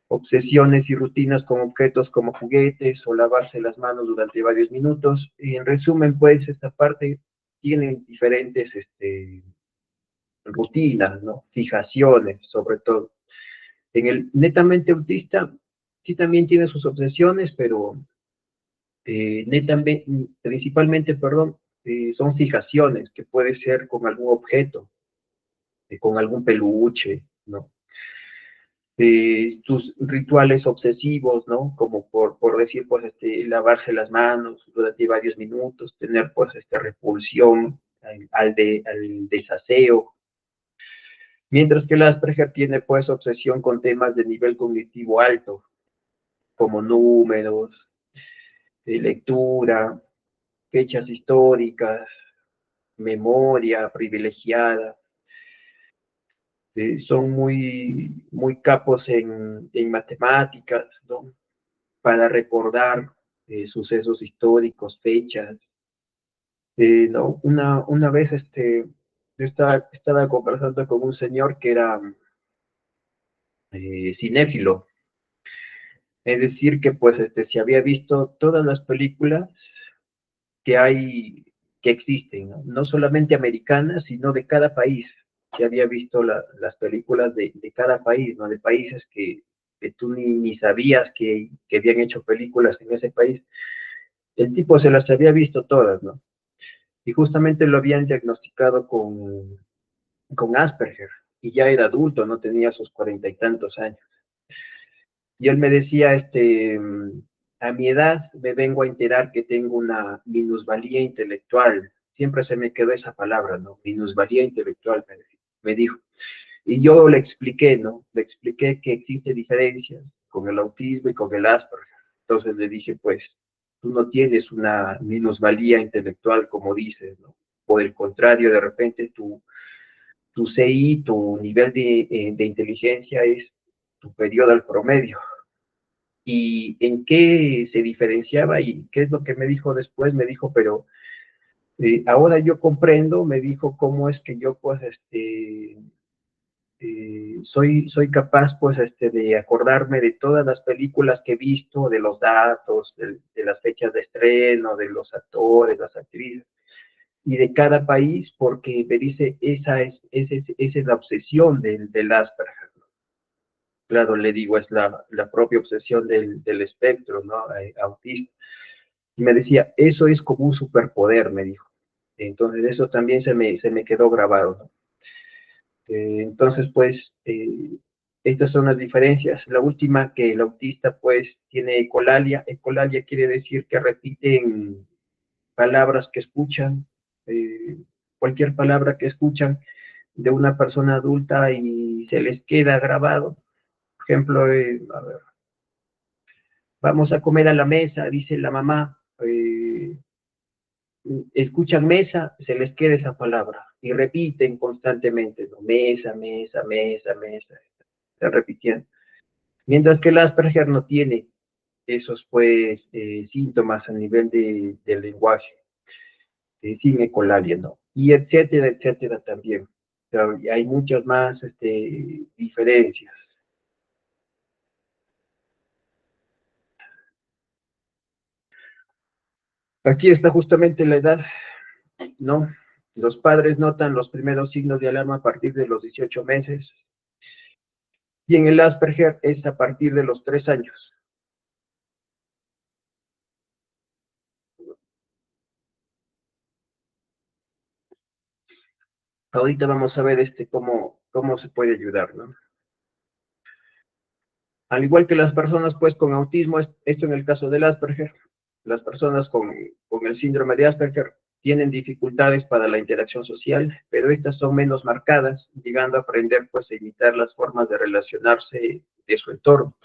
Obsesiones y rutinas con objetos como juguetes o lavarse las manos durante varios minutos. Y en resumen, pues esta parte tiene diferentes rutinas, ¿no? Fijaciones, sobre todo. En el netamente autista, sí también tiene sus obsesiones, pero netamente, principalmente, perdón, son fijaciones que puede ser con algún objeto, con algún peluche, ¿no? Tus rituales obsesivos, ¿no? Como por decir, pues, lavarse las manos durante varios minutos, tener, pues, repulsión al desaseo. Mientras que el Asperger tiene, pues, obsesión con temas de nivel cognitivo alto, como números, lectura, fechas históricas, memoria privilegiada. Son muy capos en matemáticas, ¿no? Para recordar sucesos históricos, fechas. ¿No? Una vez yo estaba conversando con un señor que era cinéfilo, es decir, que pues se había visto todas las películas que hay, que existen, ¿no? No solamente americanas, sino de cada país. Se había visto las películas de cada país, ¿no? De países que tú ni sabías que habían hecho películas en ese país. El tipo se las había visto todas, ¿no? Y justamente lo habían diagnosticado con Asperger, y ya era adulto, no tenía sus 40 y tantos años. Y él me decía, a mi edad me vengo a enterar que tengo una minusvalía intelectual, siempre se me quedó esa palabra, ¿no? Minusvalía intelectual, me dijo. Y yo le expliqué, ¿no? Le expliqué que existe diferencias con el autismo y con el Asperger. Entonces le dije, pues, tú no tienes una minusvalía intelectual, como dices, ¿no? Por el contrario, de repente tu CI, tu nivel de inteligencia es superior al promedio. ¿Y en qué se diferenciaba y qué es lo que me dijo después? Me dijo, pero ahora yo comprendo, me dijo, cómo es que yo, pues, soy capaz, pues, de acordarme de todas las películas que he visto, de los datos, de las fechas de estreno, de los actores, las actrices, y de cada país, porque me dice, esa es la obsesión del Asperger. Claro, le digo, es la propia obsesión del espectro, ¿no? Autista. Y me decía, eso es como un superpoder, me dijo. Entonces, eso también se me quedó grabado, ¿no? Entonces, pues, estas son las diferencias. La última, que el autista, pues, tiene ecolalia. Ecolalia quiere decir que repiten palabras que escuchan, eh, cualquier palabra que escuchan de una persona adulta y se les queda grabado. Por ejemplo, a ver, vamos a comer a la mesa, dice la mamá, escuchan mesa, se les queda esa palabra y repiten constantemente, ¿no? Mesa, mesa, mesa, mesa, están repitiendo. Mientras que el Asperger no tiene esos, pues, síntomas a nivel del lenguaje, sin ecolalia, ¿no? Y etcétera, etcétera también. Pero hay muchas más diferencias. Aquí está justamente la edad, ¿no? Los padres notan los primeros signos de alarma a partir de los 18 meses y en el Asperger es a partir de los 3 años. Ahorita vamos a ver cómo se puede ayudar, ¿no? Al igual que las personas pues con autismo, esto en el caso del Asperger, las personas con el síndrome de Asperger tienen dificultades para la interacción social, pero estas son menos marcadas, llegando a aprender pues a imitar las formas de relacionarse de su entorno.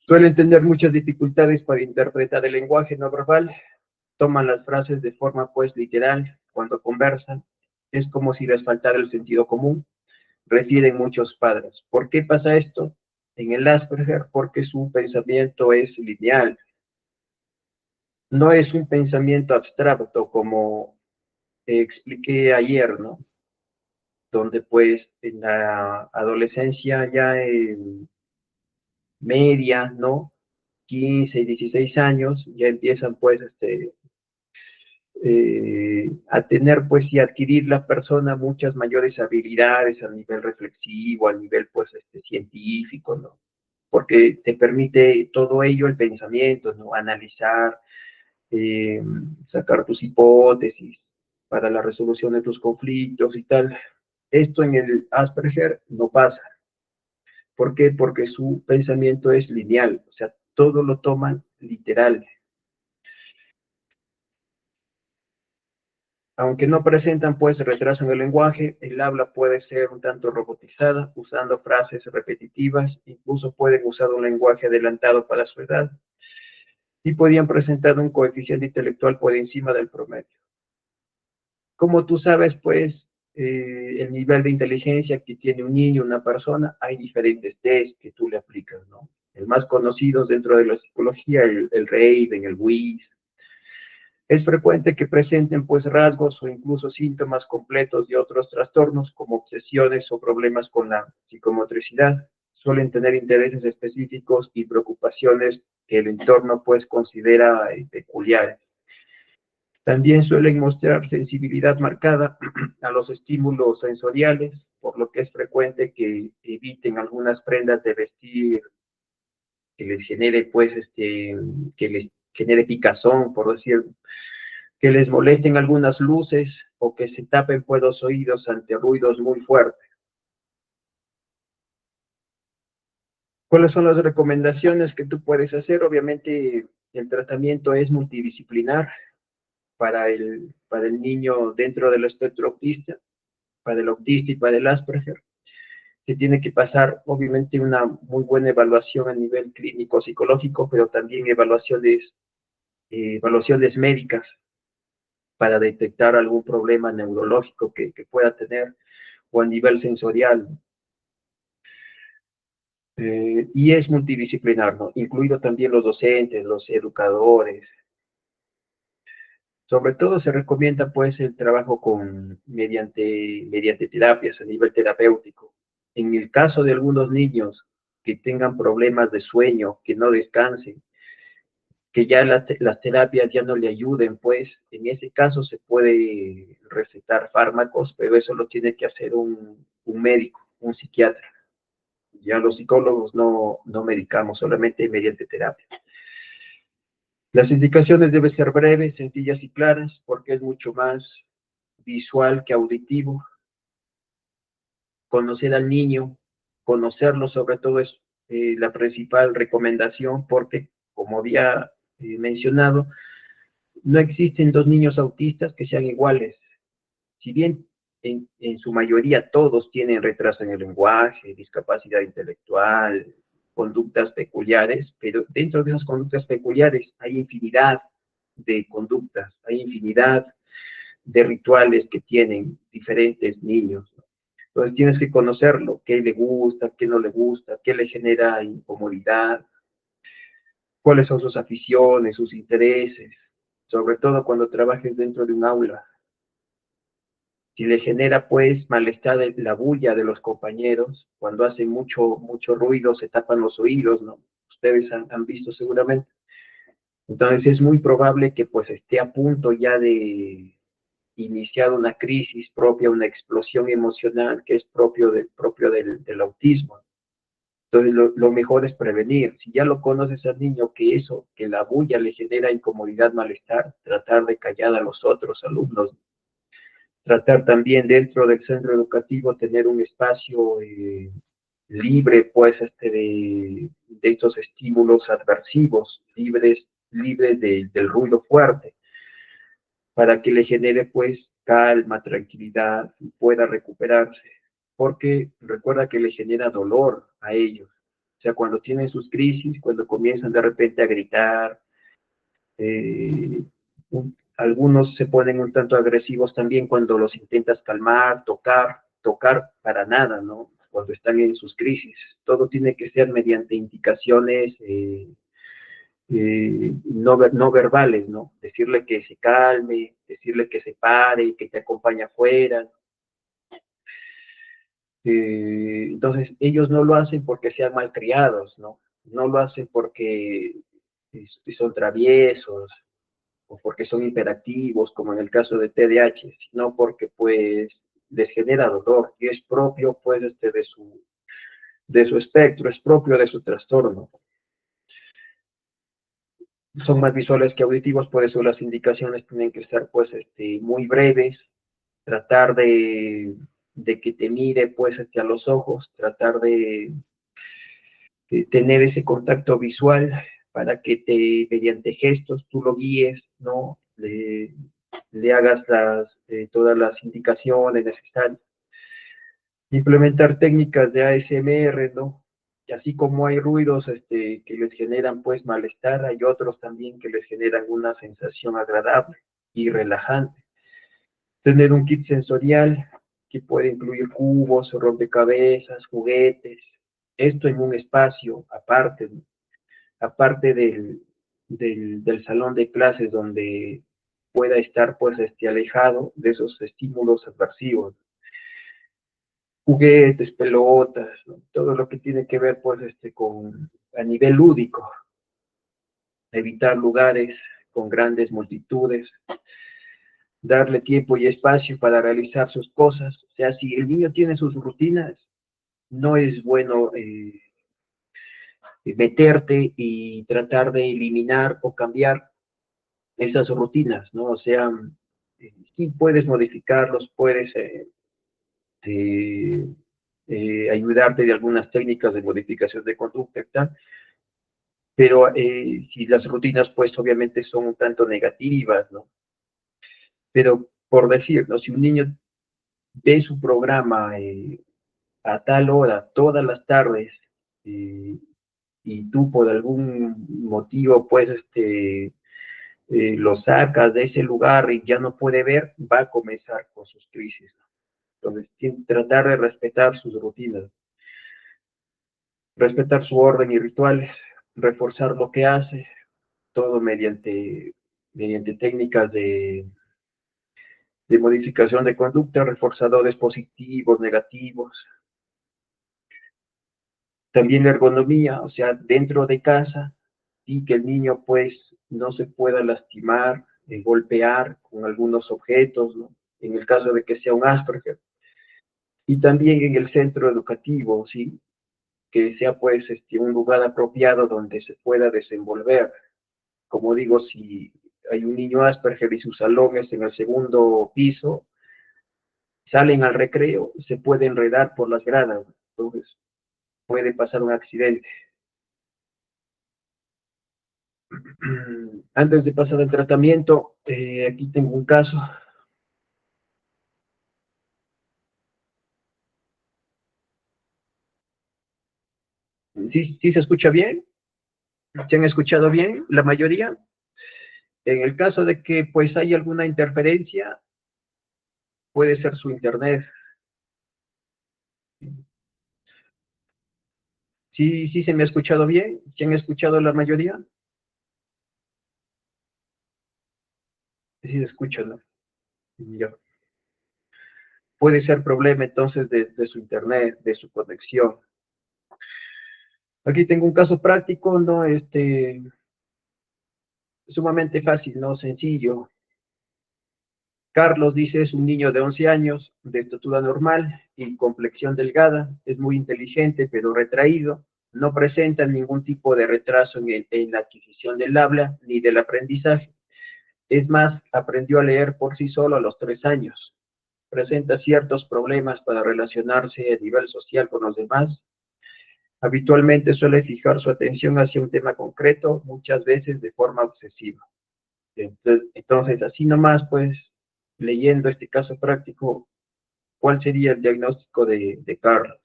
Suelen tener muchas dificultades para interpretar el lenguaje no verbal, toman las frases de forma pues literal cuando conversan, es como si les faltara el sentido común, refieren muchos padres. ¿Por qué pasa esto? En el Asperger, porque su pensamiento es lineal, no es un pensamiento abstracto como expliqué ayer, ¿no? Donde pues en la adolescencia ya en media, ¿no? 15, 16 años, ya empiezan pues a tener pues y adquirir la persona muchas mayores habilidades a nivel reflexivo, a nivel pues científico, ¿no? Porque te permite todo ello el pensamiento, ¿no? Analizar, eh, sacar tus hipótesis para la resolución de tus conflictos y tal. Esto en el Asperger no pasa. ¿Por qué? Porque su pensamiento es lineal, o sea, todo lo toman literal. Aunque no presentan pues retraso en el lenguaje, el habla puede ser un tanto robotizada, usando frases repetitivas, incluso pueden usar un lenguaje adelantado para su edad, y podían presentar un coeficiente intelectual por encima del promedio. Como tú sabes, pues, el nivel de inteligencia que tiene un niño, una persona, hay diferentes test que tú le aplicas, ¿no? El más conocido dentro de la psicología, el Raven, el WIS. Es frecuente que presenten pues rasgos o incluso síntomas completos de otros trastornos como obsesiones o problemas con la psicomotricidad. Suelen tener intereses específicos y preocupaciones que el entorno pues considera peculiares. También suelen mostrar sensibilidad marcada a los estímulos sensoriales, por lo que es frecuente que eviten algunas prendas de vestir que les genere pues que les genere picazón, por decir, que les molesten algunas luces o que se tapen pues los oídos ante ruidos muy fuertes. ¿Cuáles son las recomendaciones que tú puedes hacer? Obviamente el tratamiento es multidisciplinar. para el niño dentro del espectro autista, para el autista y para el Asperger, se tiene que pasar obviamente una muy buena evaluación a nivel clínico psicológico, pero también evaluaciones médicas para detectar algún problema neurológico que pueda tener o a nivel sensorial. Y es multidisciplinar, ¿no? Incluido también los docentes, los educadores. Sobre todo se recomienda pues el trabajo mediante terapias a nivel terapéutico. En el caso de algunos niños que tengan problemas de sueño, que no descansen, que ya las terapias ya no le ayuden, pues en ese caso se puede recetar fármacos, pero eso lo tiene que hacer un médico, un psiquiatra. Ya los psicólogos no medicamos, solamente mediante terapia. Las indicaciones deben ser breves, sencillas y claras, porque es mucho más visual que auditivo. Conocer al niño, conocerlo sobre todo es la principal recomendación, porque, como había mencionado, no existen dos niños autistas que sean iguales. Si bien en su mayoría todos tienen retraso en el lenguaje, discapacidad intelectual, conductas peculiares, pero dentro de esas conductas peculiares hay infinidad de conductas, hay infinidad de rituales que tienen diferentes niños. Entonces tienes que conocerlo, qué le gusta, qué no le gusta, qué le genera incomodidad, cuáles son sus aficiones, sus intereses, sobre todo cuando trabajes dentro de un aula. Si le genera pues malestar la bulla de los compañeros, cuando hace mucho ruido se tapan los oídos, ¿no? Ustedes han visto seguramente. Entonces es muy probable que pues esté a punto ya de iniciar una crisis propia, una explosión emocional que es propio del autismo. Entonces lo mejor es prevenir. Si ya lo conoces al niño que la bulla le genera incomodidad, malestar, tratar de callar a los otros alumnos. Tratar también dentro del centro educativo tener un espacio libre, pues, de estos estímulos adversivos, libres del ruido fuerte, para que le genere, pues, calma, tranquilidad, y pueda recuperarse. Porque recuerda que le genera dolor a ellos. O sea, cuando tienen sus crisis, cuando comienzan de repente a gritar, algunos se ponen un tanto agresivos también cuando los intentas calmar, tocar para nada, ¿no? Cuando están en sus crisis. Todo tiene que ser mediante indicaciones no verbales, ¿no? Decirle que se calme, decirle que se pare, que te acompañe afuera. Entonces, ellos no lo hacen porque sean malcriados, ¿no? No lo hacen porque son traviesos, o porque son hiperactivos, como en el caso de TDAH, sino porque pues les genera dolor y es propio pues de su espectro, es propio de su trastorno. Son más visuales que auditivos, por eso las indicaciones tienen que ser pues muy breves, tratar de que te mire pues a los ojos, tratar de tener ese contacto visual para que mediante gestos tú lo guíes, ¿no? Le hagas todas las indicaciones necesarias. Implementar técnicas de ASMR, ¿no? Y así como hay ruidos que les generan pues malestar, hay otros también que les generan una sensación agradable y relajante. Tener un kit sensorial que puede incluir cubos, rompecabezas, juguetes, esto en un espacio aparte, ¿no? Aparte del salón de clases donde pueda estar pues alejado de esos estímulos adversivos, juguetes, pelotas, ¿no? Todo lo que tiene que ver pues a nivel lúdico, evitar lugares con grandes multitudes, darle tiempo y espacio para realizar sus cosas. O sea, si el niño tiene sus rutinas, no es bueno meterte y tratar de eliminar o cambiar esas rutinas, ¿no? O sea, sí puedes modificarlos, puedes ayudarte de algunas técnicas de modificación de conducta y tal, pero si las rutinas, pues obviamente son un tanto negativas, ¿no? Pero por decirlo, si un niño ve su programa a tal hora, todas las tardes, eh, y tú por algún motivo, pues, lo sacas de ese lugar y ya no puede ver, va a comenzar con sus crisis, ¿no? Entonces, tratar de respetar sus rutinas, respetar su orden y rituales, reforzar lo que hace, todo mediante técnicas de modificación de conducta, reforzadores positivos, negativos. También la ergonomía, o sea, dentro de casa, y que el niño pues no se pueda lastimar, golpear con algunos objetos, ¿no? En el caso de que sea un Asperger. Y también en el centro educativo, ¿sí? Que sea pues un lugar apropiado donde se pueda desenvolver. Como digo, si hay un niño Asperger y su salón es en el segundo piso, salen al recreo, se puede enredar por las gradas, entonces puede pasar un accidente. Antes de pasar al tratamiento, aquí tengo un caso. ¿Sí se escucha bien? ¿Se han escuchado bien la mayoría? En el caso de que pues hay alguna interferencia, puede ser su internet. ¿Sí se me ha escuchado bien? ¿Se han escuchado la mayoría? Sí se escucha, ¿no? Ya. Puede ser problema entonces de su internet, de su conexión. Aquí tengo un caso práctico, ¿no? Sumamente fácil, ¿no? Sencillo. Carlos dice es un niño de 11 años, de estatura normal y complexión delgada, es muy inteligente pero retraído, no presenta ningún tipo de retraso en la adquisición del habla ni del aprendizaje. Es más, aprendió a leer por sí solo a los 3 años. Presenta ciertos problemas para relacionarse a nivel social con los demás. Habitualmente suele fijar su atención hacia un tema concreto, muchas veces de forma obsesiva. Entonces, así nomás, pues, leyendo este caso práctico, ¿cuál sería el diagnóstico de Carlos?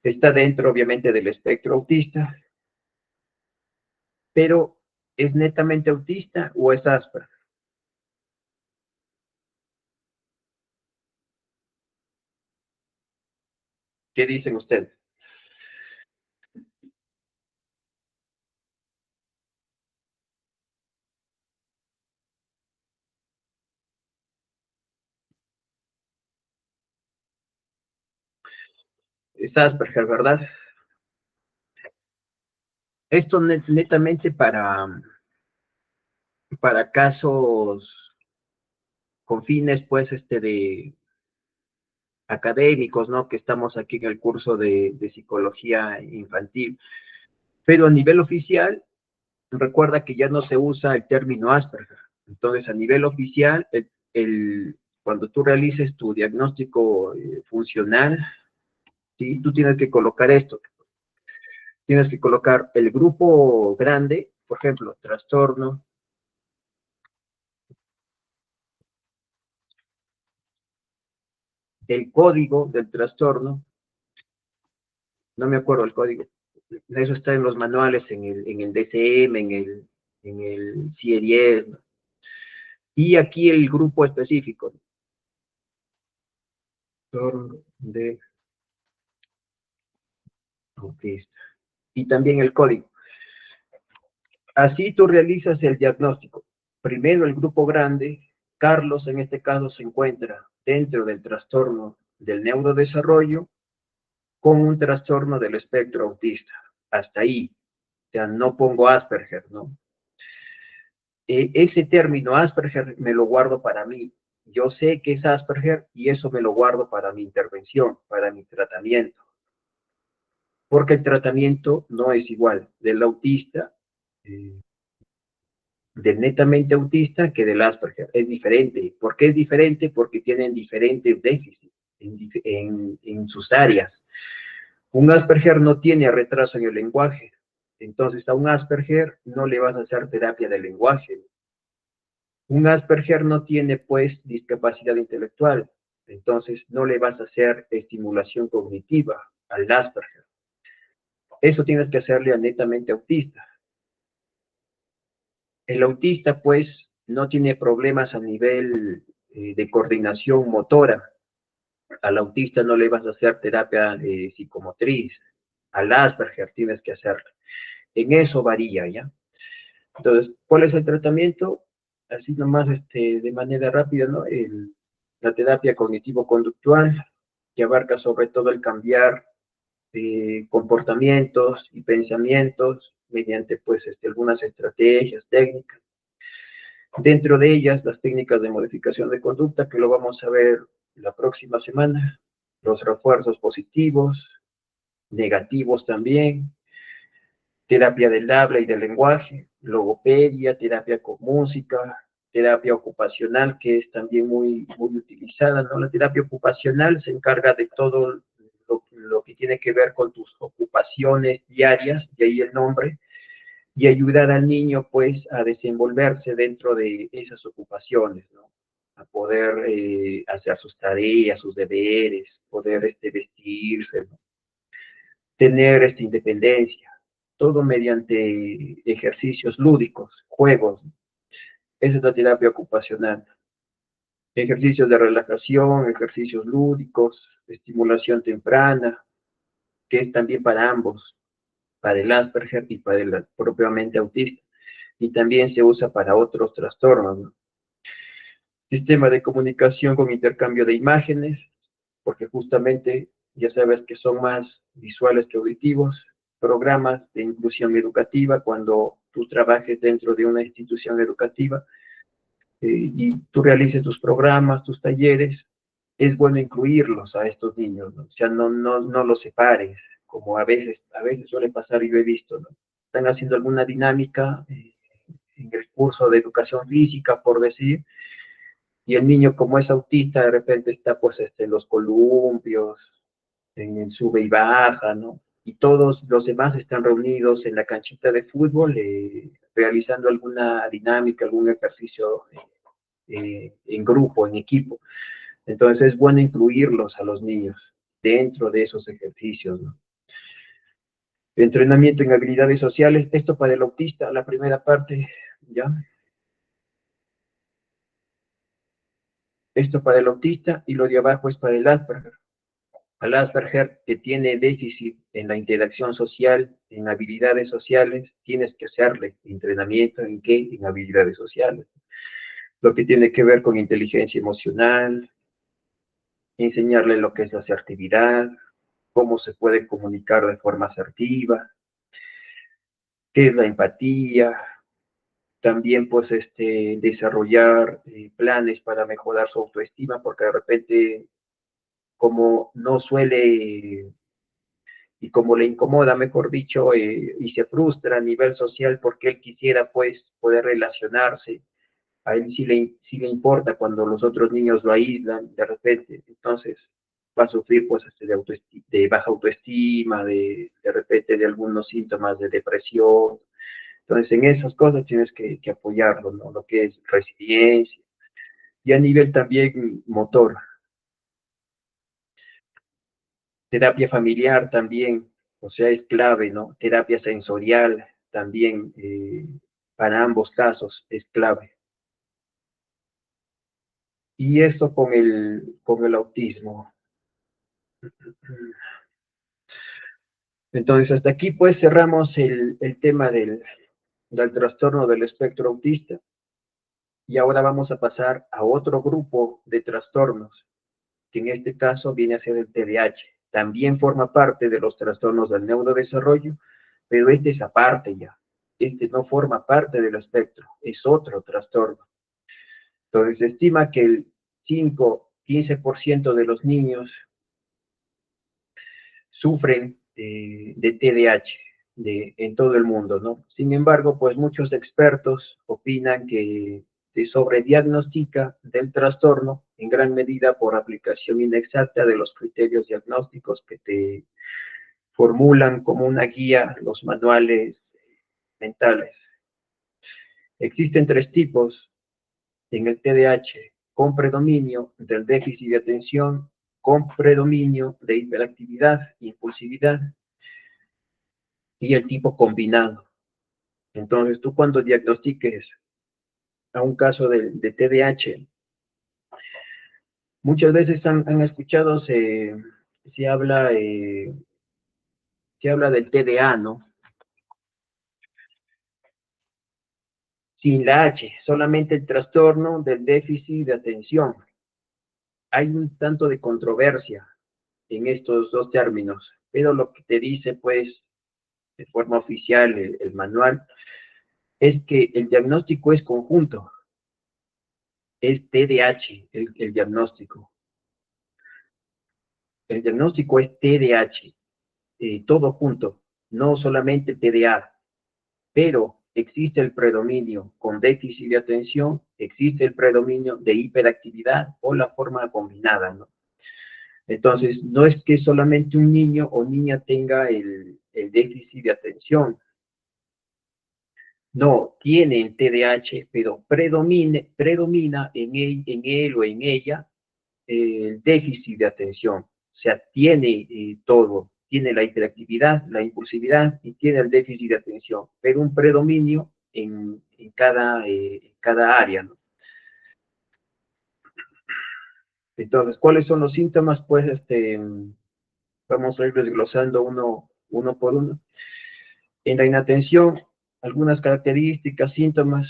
Está dentro, obviamente, del espectro autista, pero ¿es netamente autista o es Asperger? ¿Qué dicen ustedes? Es Asperger, ¿verdad? Esto netamente para casos con fines, pues, de académicos, ¿no? Que estamos aquí en el curso de psicología infantil. Pero a nivel oficial, recuerda que ya no se usa el término Asperger. Entonces, a nivel oficial, cuando tú realices tu diagnóstico funcional, ¿sí? Tú tienes que colocar esto. Tienes que colocar el grupo grande, por ejemplo, trastorno, el código del trastorno, no me acuerdo el código, eso está en los manuales, en el DCM, en el CIE10, ¿no? Y aquí el grupo específico, de autista, y también el código. Así tú realizas el diagnóstico. Primero el grupo grande, Carlos en este caso se encuentra dentro del trastorno del neurodesarrollo con un trastorno del espectro autista. Hasta ahí. O sea, no pongo Asperger, ¿no? Ese término Asperger me lo guardo para mí. Yo sé que es Asperger y eso me lo guardo para mi intervención, para mi tratamiento. Porque el tratamiento no es igual del autista, eh, del netamente autista que del Asperger. Es diferente. ¿Por qué es diferente? Porque tienen diferentes déficits en sus áreas. Un Asperger no tiene retraso en el lenguaje. Entonces, a un Asperger no le vas a hacer terapia del lenguaje. Un Asperger no tiene, pues, discapacidad intelectual, entonces no le vas a hacer estimulación cognitiva al Asperger. Eso tienes que hacerle a netamente autista. El autista, pues, no tiene problemas a nivel de coordinación motora. Al autista no le vas a hacer terapia psicomotriz. Al Asperger tienes que hacerlo. En eso varía, ¿ya? Entonces, ¿cuál es el tratamiento? Así nomás, de manera rápida, ¿no? La terapia cognitivo-conductual, que abarca sobre todo el cambiar comportamientos y pensamientos mediante, pues, algunas estrategias, técnicas. Dentro de ellas, las técnicas de modificación de conducta, que lo vamos a ver la próxima semana, los refuerzos positivos, negativos también, terapia del habla y del lenguaje, logopedia, terapia con música, terapia ocupacional, que es también muy utilizada, ¿no? La terapia ocupacional se encarga de todo lo que tiene que ver con tus ocupaciones diarias, de ahí el nombre, y ayudar al niño, pues, a desenvolverse dentro de esas ocupaciones, ¿no? A poder hacer sus tareas, sus deberes, poder vestirse, ¿no? Tener esta independencia, todo mediante ejercicios lúdicos, juegos. Esa es la terapia ocupacional. Ejercicios de relajación, ejercicios lúdicos, estimulación temprana, que es también para ambos, para el Asperger y para el propiamente autista. Y también se usa para otros trastornos, ¿no? Sistema de comunicación con intercambio de imágenes, porque justamente ya sabes que son más visuales que auditivos, programas de inclusión educativa, cuando tú trabajes dentro de una institución educativa y tú realices tus programas, tus talleres, es bueno incluirlos a estos niños, ¿no? O sea, no los separes, como a veces suele pasar y yo he visto, ¿no? Están haciendo alguna dinámica en el curso de educación física, por decir, y el niño, como es autista, de repente está pues en los columpios, en el sube y baja, ¿no? Y todos los demás están reunidos en la canchita de fútbol, realizando alguna dinámica, algún ejercicio en grupo, en equipo. Entonces es bueno incluirlos a los niños dentro de esos ejercicios, ¿no? Entrenamiento en habilidades sociales, esto para el autista, la primera parte, ¿ya? Esto para el autista y lo de abajo es para el Asperger. Al Asperger, que tiene déficit en la interacción social, en habilidades sociales, tienes que hacerle entrenamiento en qué, en habilidades sociales. Lo que tiene que ver con inteligencia emocional, enseñarle lo que es la asertividad, cómo se puede comunicar de forma asertiva, qué es la empatía, también pues desarrollar planes para mejorar su autoestima, porque de repente como no suele y como le incomoda, mejor dicho, y se frustra a nivel social porque él quisiera, pues, poder relacionarse. A él sí le importa cuando los otros niños lo aíslan de repente. Entonces, va a sufrir, pues, de baja autoestima, de repente de algunos síntomas de depresión. Entonces, en esas cosas tienes que apoyarlo, ¿no? Lo que es resiliencia. Y a nivel también motor, terapia familiar también, o sea, es clave, ¿no? Terapia sensorial también, para ambos casos, es clave. Y esto con el autismo. Entonces, hasta aquí pues cerramos el tema del trastorno del espectro autista y ahora vamos a pasar a otro grupo de trastornos, que en este caso viene a ser el TDAH. También forma parte de los trastornos del neurodesarrollo, pero este es aparte ya. Este no forma parte del espectro, es otro trastorno. Entonces, se estima que el 5-15% de los niños sufren de TDAH en todo el mundo, ¿no? Sin embargo, pues muchos expertos opinan que se sobrediagnostica del trastorno en gran medida por aplicación inexacta de los criterios diagnósticos que te formulan como una guía los manuales mentales. Existen tres tipos. en el TDAH con predominio del déficit de atención, con predominio de hiperactividad, impulsividad y el tipo combinado. Entonces, tú cuando diagnostiques a un caso de TDAH, muchas veces han escuchado, se habla del TDA, ¿no? Sin la H, solamente el trastorno del déficit de atención. Hay un tanto de controversia en estos dos términos, pero lo que te dice, pues, de forma oficial el manual, es que el diagnóstico es conjunto, es TDAH el diagnóstico. El diagnóstico es TDAH, todo junto, no solamente TDA, pero existe el predominio con déficit de atención, existe el predominio de hiperactividad o la forma combinada, ¿no? Entonces, no es que solamente un niño o niña tenga el déficit de atención, no, tiene el TDAH, pero predomina en él o en ella el déficit de atención. O sea, tiene todo, tiene la hiperactividad, la impulsividad y tiene el déficit de atención, pero un predominio en cada área, ¿no? Entonces, ¿cuáles son los síntomas? Pues vamos a ir desglosando uno por uno. En la inatención, algunas características, síntomas,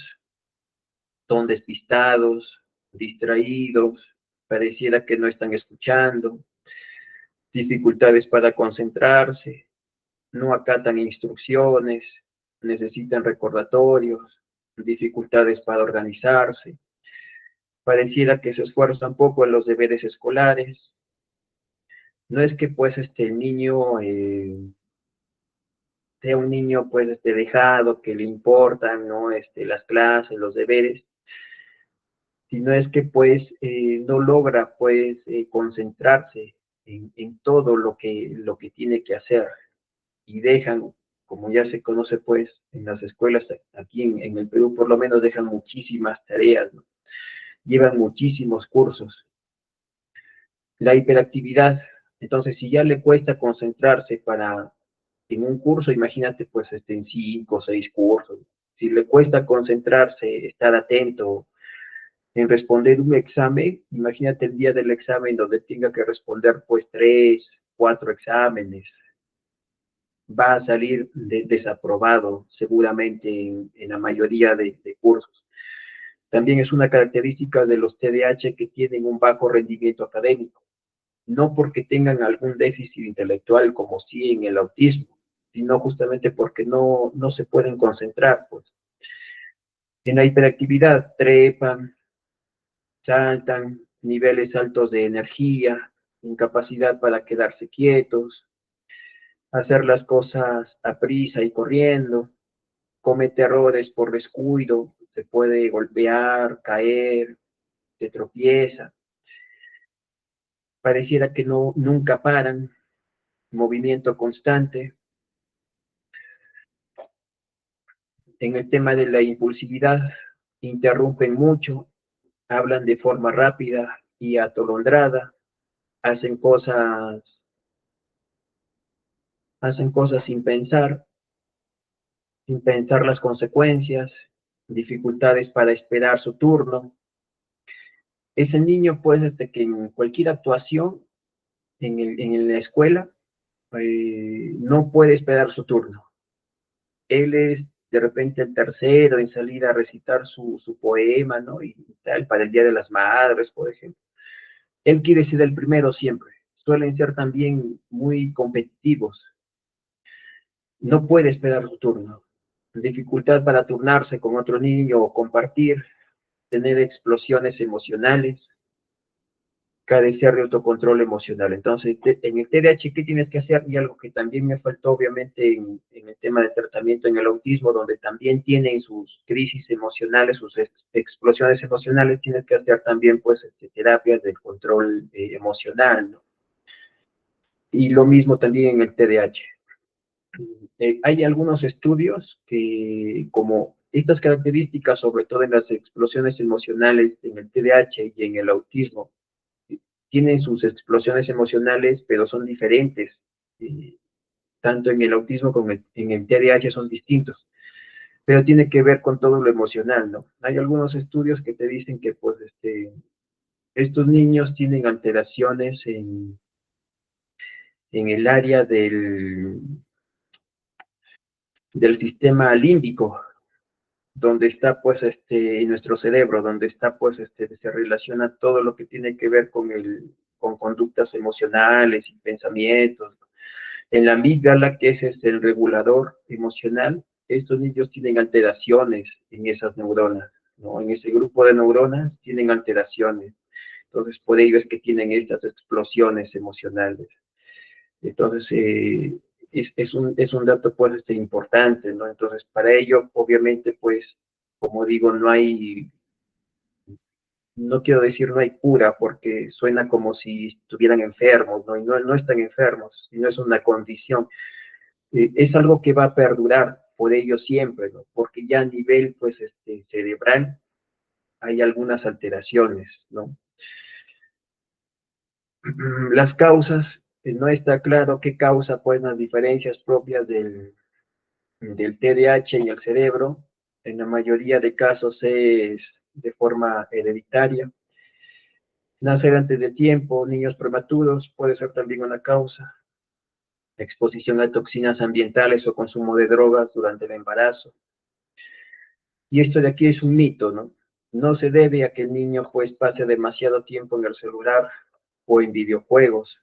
son despistados, distraídos, pareciera que no están escuchando, dificultades para concentrarse, no acatan instrucciones, necesitan recordatorios, dificultades para organizarse, pareciera que se esfuerzan poco en los deberes escolares. No es que pues el niño sea un niño pues dejado, que le importan, ¿no? Las clases, los deberes, sino es que pues no logra pues concentrarse en todo lo que tiene que hacer y dejan, como ya se conoce pues en las escuelas aquí en el Perú, por lo menos dejan muchísimas tareas, ¿no? Llevan muchísimos cursos. La hiperactividad, entonces si ya le cuesta concentrarse en un curso, imagínate pues en 5 o 6 cursos, si le cuesta concentrarse, estar atento, en responder un examen, imagínate el día del examen donde tenga que responder pues 3, 4 exámenes, va a salir desaprobado seguramente en la mayoría de cursos. También es una característica de los TDAH que tienen un bajo rendimiento académico, no porque tengan algún déficit intelectual como sí en el autismo, sino justamente porque no se pueden concentrar. Pues. En la hiperactividad trepan, saltan, niveles altos de energía, incapacidad para quedarse quietos, hacer las cosas a prisa y corriendo, comete errores por descuido, se puede golpear, caer, se tropieza, pareciera que nunca paran, movimiento constante. En el tema de la impulsividad, interrumpen mucho, hablan de forma rápida y atolondrada, hacen cosas sin pensar las consecuencias, dificultades para esperar su turno. Ese niño, pues, que en cualquier actuación en la escuela no puede esperar su turno. Él es de repente el tercero en salir a recitar su poema, ¿no? Y tal, para el Día de las Madres, por ejemplo. Él quiere ser el primero siempre. Suelen ser también muy competitivos. No puede esperar su turno. Dificultad para turnarse con otro niño o compartir, tener explosiones emocionales, carecer de autocontrol emocional. Entonces, en el TDAH, ¿qué tienes que hacer? Y algo que también me faltó, obviamente, en el tema de tratamiento en el autismo, donde también tienen sus crisis emocionales, sus explosiones emocionales, tienes que hacer también, pues, terapias de control emocional, ¿no? Y lo mismo también en el TDAH. Hay algunos estudios que, como Estas características, sobre todo en las explosiones emocionales, en el TDAH y en el autismo, tienen sus explosiones emocionales, pero son diferentes. Tanto en el autismo como en el TDAH son distintos, pero tiene que ver con todo lo emocional, ¿no? Hay algunos estudios que te dicen que, pues, estos niños tienen alteraciones en el área del sistema límbico, donde está, pues, en nuestro cerebro, donde está, pues, se relaciona todo lo que tiene que ver con conductas emocionales y pensamientos. En la amígdala, que es el regulador emocional, estos niños tienen alteraciones en esas neuronas, ¿no? En ese grupo de neuronas tienen alteraciones. Entonces, por ello es que tienen estas explosiones emocionales. Entonces, es un dato, pues, importante, ¿no? Entonces, para ello, obviamente, pues, como digo, no quiero decir no hay cura, porque suena como si estuvieran enfermos, ¿no? Y no están enfermos, sino es una condición. Es algo que va a perdurar por ello siempre, ¿no? Porque ya a nivel, pues, cerebral hay algunas alteraciones, ¿no? Las causas, no está claro qué causa, pues, las diferencias propias del TDAH en el cerebro. En la mayoría de casos es de forma hereditaria. Nacer antes de tiempo, niños prematuros, puede ser también una causa. Exposición a toxinas ambientales o consumo de drogas durante el embarazo. Y esto de aquí es un mito, ¿no? No se debe a que el niño, pues, pase demasiado tiempo en el celular o en videojuegos.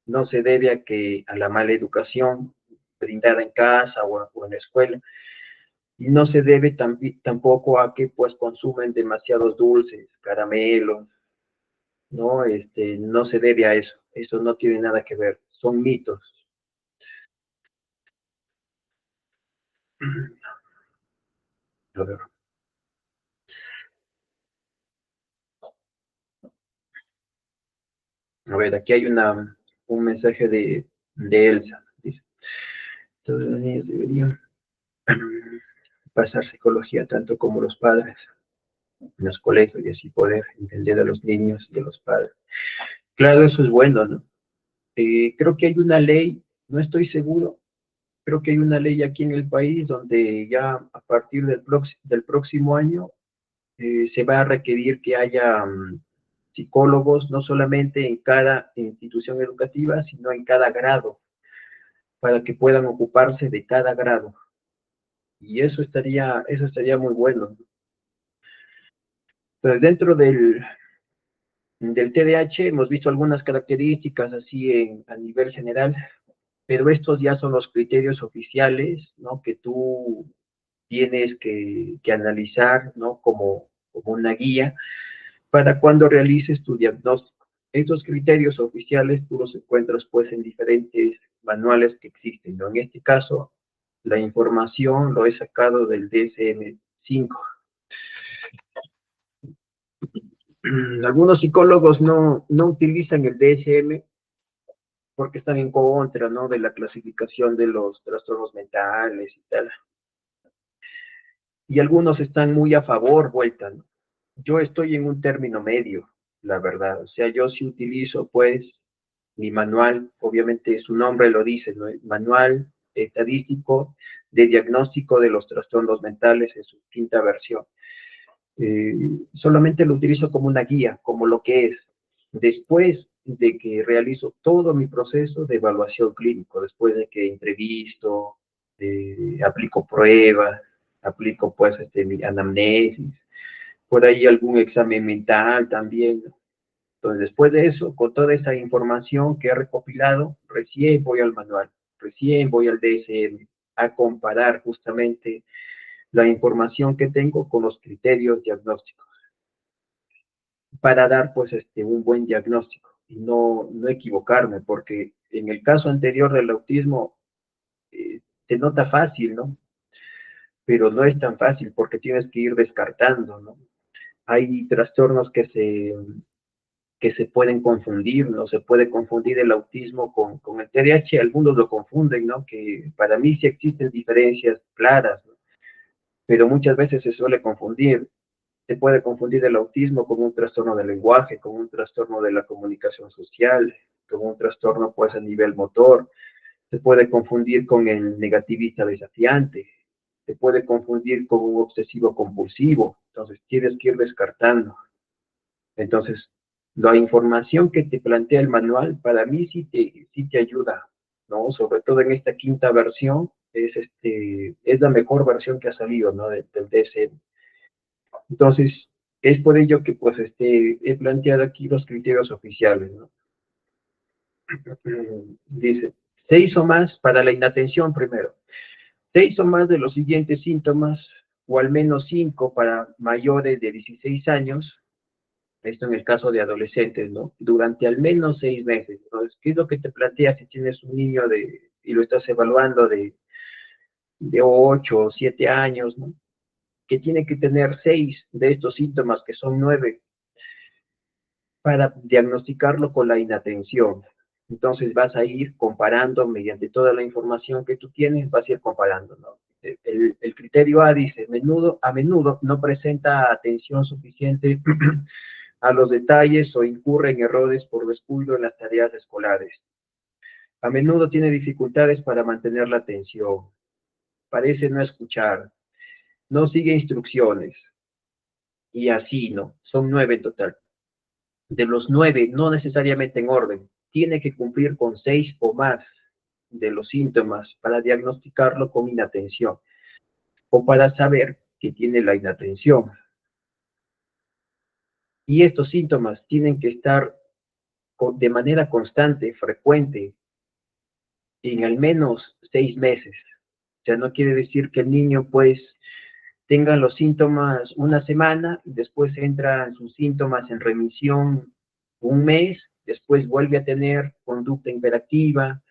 No se debe a la mala educación brindada en casa o en la escuela. Y no se debe tampoco a que, pues, consumen demasiados dulces, caramelos, ¿no? No se debe a eso. Eso no tiene nada que ver. Son mitos. A ver, aquí hay un mensaje de Elsa. Dice, todos los niños deberían pasar psicología tanto como los padres en los colegios y así poder entender a los niños y a los padres. Claro, eso es bueno, ¿no? Creo que hay una ley, no estoy seguro, creo que hay una ley aquí en el país donde ya a partir del próximo año se va a requerir que haya psicólogos, no solamente en cada institución educativa, sino en cada grado, para que puedan ocuparse de cada grado. Y eso estaría muy bueno. Pero dentro del TDAH hemos visto algunas características así a nivel general, pero estos ya son los criterios oficiales, ¿no? Que tú tienes que analizar, ¿no? Como una guía para cuando realices tu diagnóstico. Estos criterios oficiales tú los encuentras, pues, en diferentes manuales que existen, ¿no? En este caso, la información lo he sacado del DSM-5. Algunos psicólogos no utilizan el DSM porque están en contra, ¿no? De la clasificación de los trastornos mentales y tal. Y algunos están muy a favor, vuelta, ¿no? Yo estoy en un término medio, la verdad. O sea, yo sí utilizo, pues, mi manual, obviamente su nombre lo dice, ¿no? Manual estadístico de diagnóstico de los trastornos mentales en su quinta versión. Solamente lo utilizo como una guía, como lo que es. Después de que realizo todo mi proceso de evaluación clínico, después de que entrevisto, aplico pruebas, aplico, pues, mi anamnesis, por ahí algún examen mental también, ¿no? Entonces, después de eso, con toda esa información que he recopilado, recién voy al manual, recién voy al DSM a comparar justamente la información que tengo con los criterios diagnósticos para dar, pues, un buen diagnóstico y no equivocarme, porque en el caso anterior del autismo se nota fácil, ¿no? Pero no es tan fácil porque tienes que ir descartando, ¿no? Hay trastornos que se pueden confundir, ¿no? Se puede confundir el autismo con el TDAH, algunos lo confunden, ¿no? Que para mí sí existen diferencias claras, ¿no? pero muchas veces se suele confundir. Se puede confundir el autismo con un trastorno del lenguaje, con un trastorno de la comunicación social, con un trastorno pues a nivel motor. Se puede confundir con el negativista desafiante, se puede confundir con un obsesivo compulsivo. Entonces tienes que ir descartando. Entonces, la información que te plantea el manual para mí sí te ayuda, ¿no? Sobre todo en esta quinta versión, es la mejor versión que ha salido, ¿no? Del DSM. Entonces, es por ello que pues he planteado aquí los criterios oficiales, ¿no? Dice, 6 o más para la inatención primero. 6 o más de los siguientes síntomas, o al menos 5 para mayores de 16 años, esto en el caso de adolescentes, ¿no? Durante al menos 6 meses. Entonces, ¿qué es lo que te plantea si tienes un niño y lo estás evaluando de 8 o 7 años, ¿no? Que tiene que tener 6 de estos síntomas, que son 9, para diagnosticarlo con la inatención. Entonces vas a ir comparando mediante toda la información que tú tienes, vas a ir comparando, ¿no? El criterio A dice, a menudo no presenta atención suficiente a los detalles o incurre en errores por descuido en las tareas escolares. A menudo tiene dificultades para mantener la atención, parece no escuchar, no sigue instrucciones, y así, ¿no? Son 9 en total. De los 9, no necesariamente en orden, tiene que cumplir con 6 o más de los síntomas para diagnosticarlo con inatención o para saber que tiene la inatención. Y estos síntomas tienen que estar de manera constante, frecuente, en al menos 6 meses. O sea, no quiere decir que el niño pues tenga los síntomas una semana, después entran sus síntomas en remisión un mes, después vuelve a tener conducta hiperactiva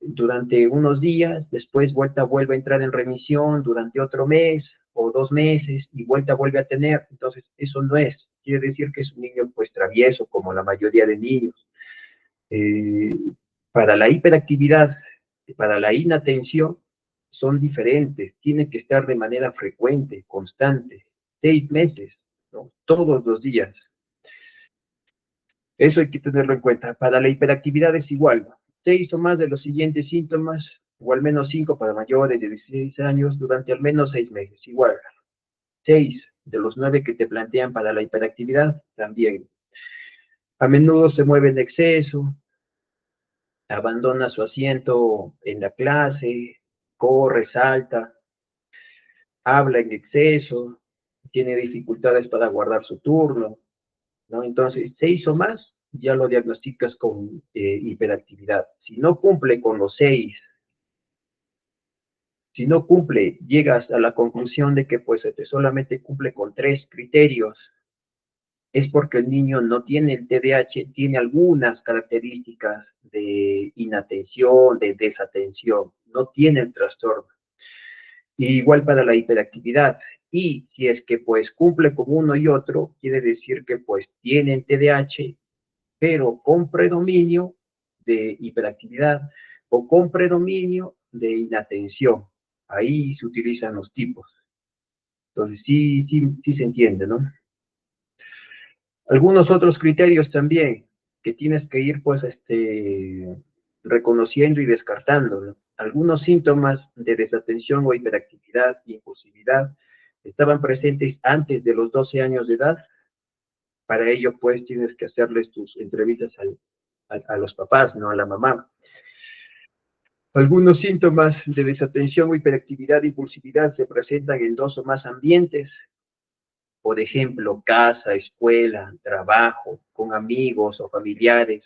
durante unos días, después vuelve a entrar en remisión durante otro mes o 2 meses y vuelve a tener. Entonces, eso no es. Quiere decir que es un niño pues travieso, como la mayoría de niños. Eh, para la hiperactividad, para la inatención, son diferentes, tienen que estar de manera frecuente, constante, 6 meses, ¿no? Todos los días. Eso hay que tenerlo en cuenta. Para la hiperactividad es igual, ¿no? 6 o más de los siguientes síntomas, o al menos 5 para mayores de 16 años, durante al menos 6 meses, igual. 6 de los 9 que te plantean para la hiperactividad, también. A menudo se mueve en exceso, abandona su asiento en la clase, corre, salta, habla en exceso, tiene dificultades para guardar su turno, ¿no? Entonces, 6 o más, ya lo diagnosticas con hiperactividad. Si no cumple con los 6, si no cumple, llegas a la conclusión de que pues solamente cumple con 3 criterios, es porque el niño no tiene el TDAH, tiene algunas características de inatención, de desatención, no tiene el trastorno. Y igual para la hiperactividad. Y si es que pues cumple con uno y otro, quiere decir que pues tienen TDAH, pero con predominio de hiperactividad o con predominio de inatención. Ahí se utilizan los tipos. Entonces sí se entiende, ¿no? Algunos otros criterios también que tienes que ir pues reconociendo y descartando, ¿no? Algunos síntomas de desatención o hiperactividad e impulsividad estaban presentes antes de los 12 años de edad. Para ello pues tienes que hacerles tus entrevistas a los papás, no a la mamá. Algunos síntomas de desatención o hiperactividad e impulsividad se presentan en 2 o más ambientes, por ejemplo, casa, escuela, trabajo, con amigos o familiares,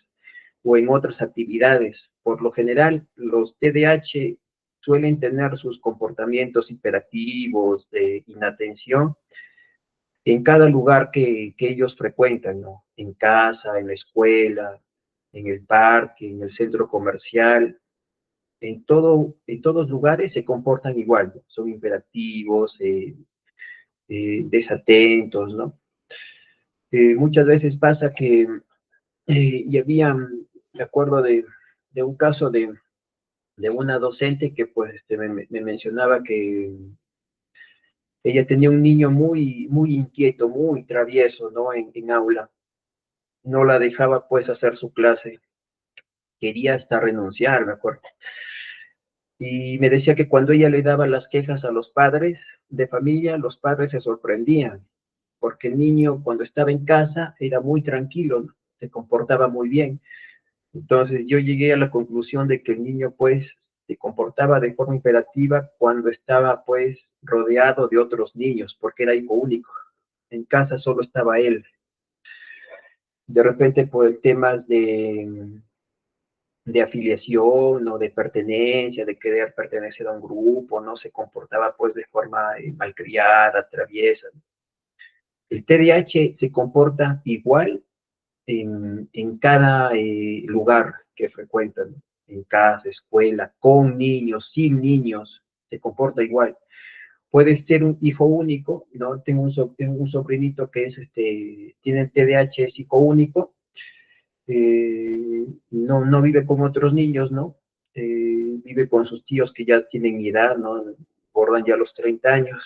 o en otras actividades. Por lo general, los TDAH suelen tener sus comportamientos hiperactivos, de inatención, en cada lugar que ellos frecuentan, ¿no? En casa, en la escuela, en el parque, en el centro comercial, en todos lugares se comportan igual, ¿no? Son hiperactivos, desatentos, ¿no? Muchas veces pasa que y había, me acuerdo de un caso de una docente que pues me mencionaba Ella tenía un niño muy inquieto, muy travieso, ¿no? En aula. No la dejaba pues hacer su clase. Quería hasta renunciar, me acuerdo. Y me decía que cuando ella le daba las quejas a los padres de familia, los padres se sorprendían, porque el niño cuando estaba en casa era muy tranquilo, ¿no? Se comportaba muy bien. Entonces yo llegué a la conclusión de que el niño pues se comportaba de forma imperativa cuando estaba pues rodeado de otros niños, porque era hijo único. En casa solo estaba él. De repente por temas de afiliación o de pertenencia, de querer pertenecer a un grupo, no se comportaba pues de forma malcriada, traviesa. El TDAH se comporta igual en cada lugar que frecuentan, en casa, escuela, con niños, sin niños, se comporta igual. Puede ser un hijo único, ¿no? Tengo un sobrinito que es tiene el TDAH, es hijo único, no vive con otros niños, ¿no? Vive con sus tíos que ya tienen edad, ¿no? Bordan ya los 30 años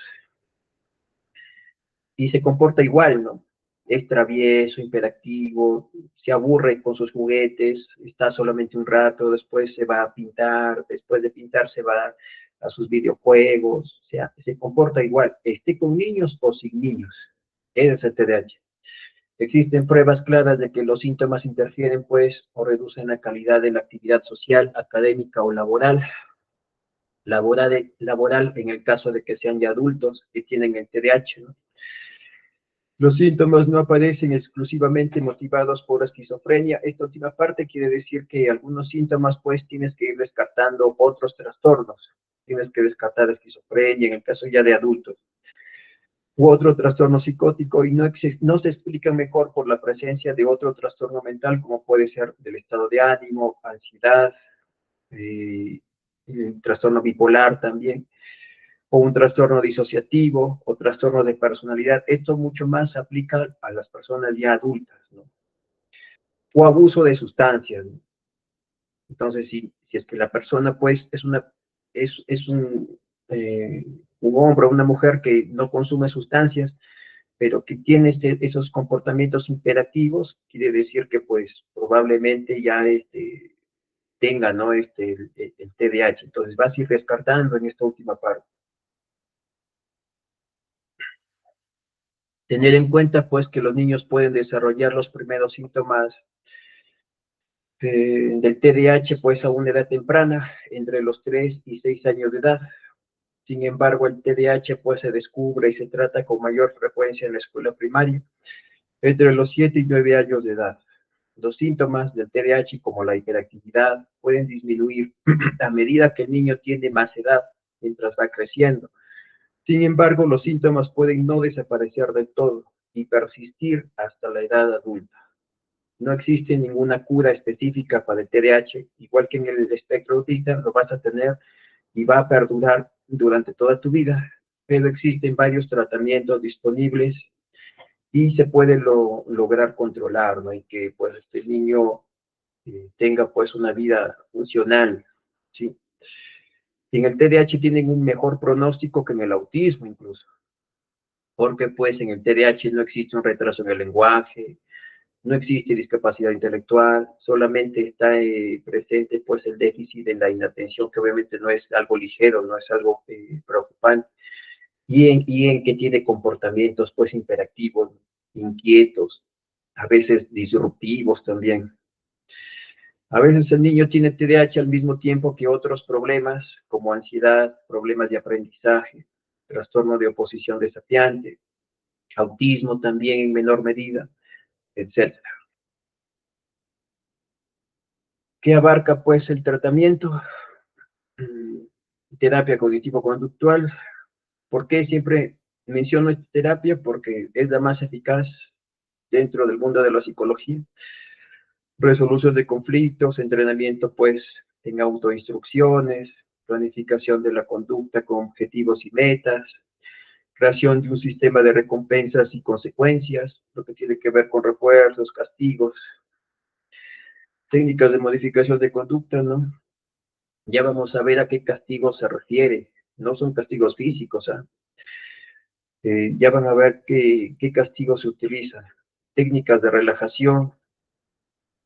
y se comporta igual, ¿no? Es travieso, hiperactivo, se aburre con sus juguetes, está solamente un rato, después se va a pintar, después de pintar se va a sus videojuegos, o sea, se comporta igual, esté con niños o sin niños. Ese es el TDAH. Existen pruebas claras de que los síntomas interfieren, pues, o reducen la calidad de la actividad social, académica o laboral. Laboral en el caso de que sean ya adultos que tienen el TDAH, ¿no? Los síntomas no aparecen exclusivamente motivados por esquizofrenia. Esta última parte quiere decir que algunos síntomas, pues, tienes que ir descartando otros trastornos. Tienes que descartar esquizofrenia en el caso ya de adultos u otro trastorno psicótico y no se explica mejor por la presencia de otro trastorno mental como puede ser del estado de ánimo, ansiedad, eh, trastorno bipolar también, o un trastorno disociativo o trastorno de personalidad. Esto mucho más se aplica a las personas ya adultas, ¿no? O abuso de sustancias, ¿no? Entonces, si es que la persona pues es un hombre o una mujer que no consume sustancias, pero que tiene esos comportamientos imperativos, quiere decir que pues probablemente ya tenga, ¿no? El TDAH. Entonces vas a ir descartando en esta última parte. Tener en cuenta pues que los niños pueden desarrollar los primeros síntomas del TDAH pues a una edad temprana, entre los 3 y 6 años de edad. Sin embargo, el TDAH pues se descubre y se trata con mayor frecuencia en la escuela primaria, entre los 7 y 9 años de edad. Los síntomas del TDAH, como la hiperactividad, pueden disminuir a medida que el niño tiene más edad, mientras va creciendo. Sin embargo, los síntomas pueden no desaparecer del todo y persistir hasta la edad adulta. No existe ninguna cura específica para el TDAH, igual que en el espectro autista, lo vas a tener y va a perdurar durante toda tu vida, pero existen varios tratamientos disponibles y se puede lograr controlar, ¿no? Y que pues este niño tenga pues una vida funcional, ¿sí? Y en el TDAH tienen un mejor pronóstico que en el autismo incluso, porque pues en el TDAH no existe un retraso en el lenguaje, no existe discapacidad intelectual, solamente está presente pues el déficit de la inatención, que obviamente no es algo ligero, no es algo preocupante, y en que tiene comportamientos pues hiperactivos, inquietos, a veces disruptivos también. A veces el niño tiene TDAH al mismo tiempo que otros problemas como ansiedad, problemas de aprendizaje, trastorno de oposición desafiante, autismo también en menor medida, etc. ¿Qué abarca pues el tratamiento? Terapia cognitivo-conductual. ¿Por qué siempre menciono esta terapia? Porque es la más eficaz dentro del mundo de la psicología. Resolución de conflictos, entrenamiento pues en autoinstrucciones, planificación de la conducta con objetivos y metas, creación de un sistema de recompensas y consecuencias, lo que tiene que ver con refuerzos, castigos, técnicas de modificación de conducta, ¿no? Ya vamos a ver a qué castigos se refiere, no son castigos físicos, ¿eh? Ya van a ver qué castigos se utilizan. Técnicas de relajación,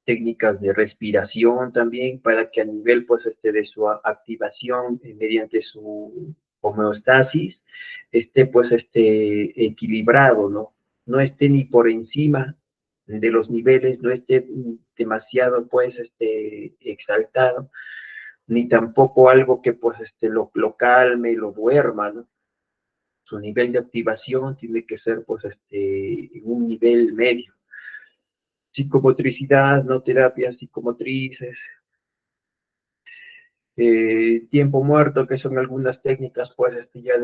técnicas de respiración también, para que a nivel pues, de su activación mediante su homeostasis esté pues equilibrado, ¿no? No esté ni por encima de los niveles, no esté demasiado pues exaltado, ni tampoco algo que pues lo calme, lo duerma, ¿no? Su nivel de activación tiene que ser pues en un nivel medio. Psicomotricidad, no terapias psicomotrices, tiempo muerto, que son algunas técnicas pues ya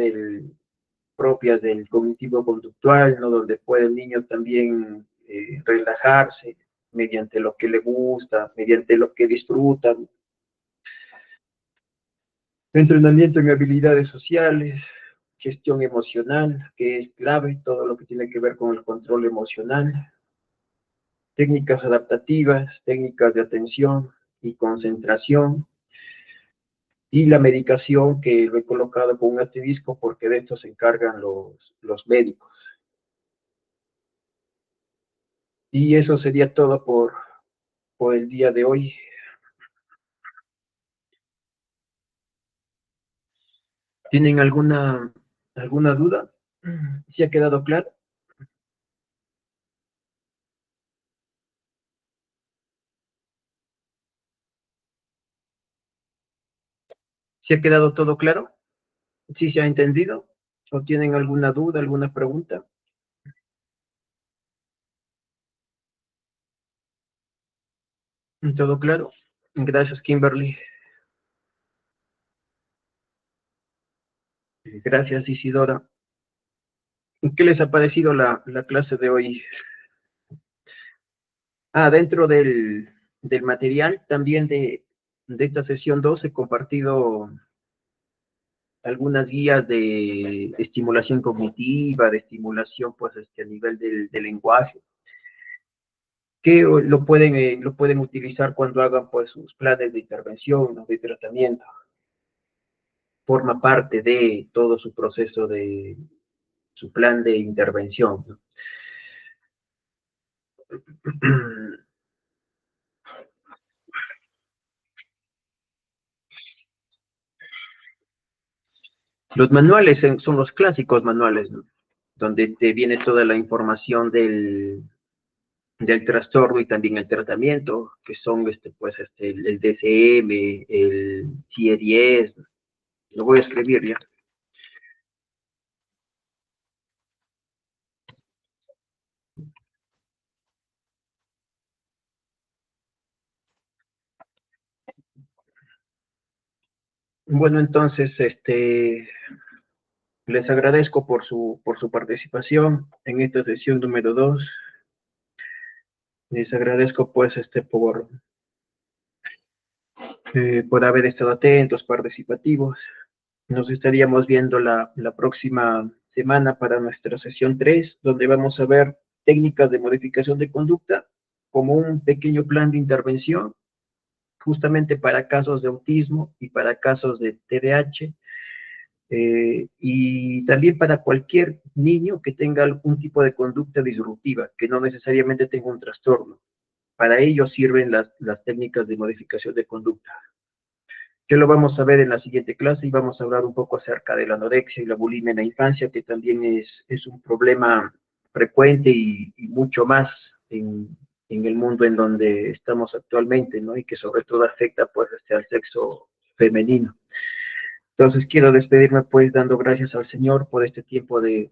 propias del cognitivo conductual, ¿no? Donde puede el niño también relajarse mediante lo que le gusta, mediante lo que disfruta. Entrenamiento en habilidades sociales, gestión emocional, que es clave, todo lo que tiene que ver con el control emocional, técnicas adaptativas, técnicas de atención y concentración, y la medicación que lo he colocado con un asterisco porque de esto se encargan los médicos. Y eso sería todo por el día de hoy. ¿Tienen alguna duda? ¿Sí ha quedado claro? ¿Sí ha quedado todo claro? ¿Sí se ha entendido? ¿O tienen alguna duda, alguna pregunta? ¿Todo claro? Gracias, Kimberly. Gracias, Isidora. ¿Qué les ha parecido la clase de hoy? Dentro del material también de esta sesión 2 he compartido algunas guías de estimulación cognitiva, de estimulación pues a nivel del lenguaje, que lo pueden utilizar cuando hagan pues sus planes de intervención, ¿no? De tratamiento. Forma parte de todo su proceso de su plan de intervención, ¿no? Los manuales son los clásicos manuales, ¿no? Donde te viene toda la información del trastorno y también el tratamiento, que son el DCM, el CIE-10, lo voy a escribir ya. Bueno, entonces, les agradezco por su participación en esta sesión número 2. Les agradezco, pues, por haber estado atentos, participativos. Nos estaríamos viendo la próxima semana para nuestra sesión 3, donde vamos a ver técnicas de modificación de conducta como un pequeño plan de intervención, justamente para casos de autismo y para casos de TDAH, y también para cualquier niño que tenga algún tipo de conducta disruptiva, que no necesariamente tenga un trastorno. Para ello sirven las técnicas de modificación de conducta, que lo vamos a ver en la siguiente clase, y vamos a hablar un poco acerca de la anorexia y la bulimia en la infancia, que también es un problema frecuente y mucho más en el mundo en donde estamos actualmente, ¿no? Y que sobre todo afecta pues al sexo femenino. Entonces quiero despedirme pues dando gracias al Señor por este tiempo de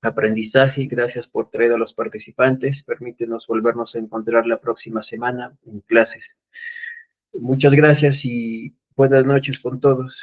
aprendizaje, y gracias por traer a los participantes. Permítenos volvernos a encontrar la próxima semana en clases. Muchas gracias y buenas noches con todos.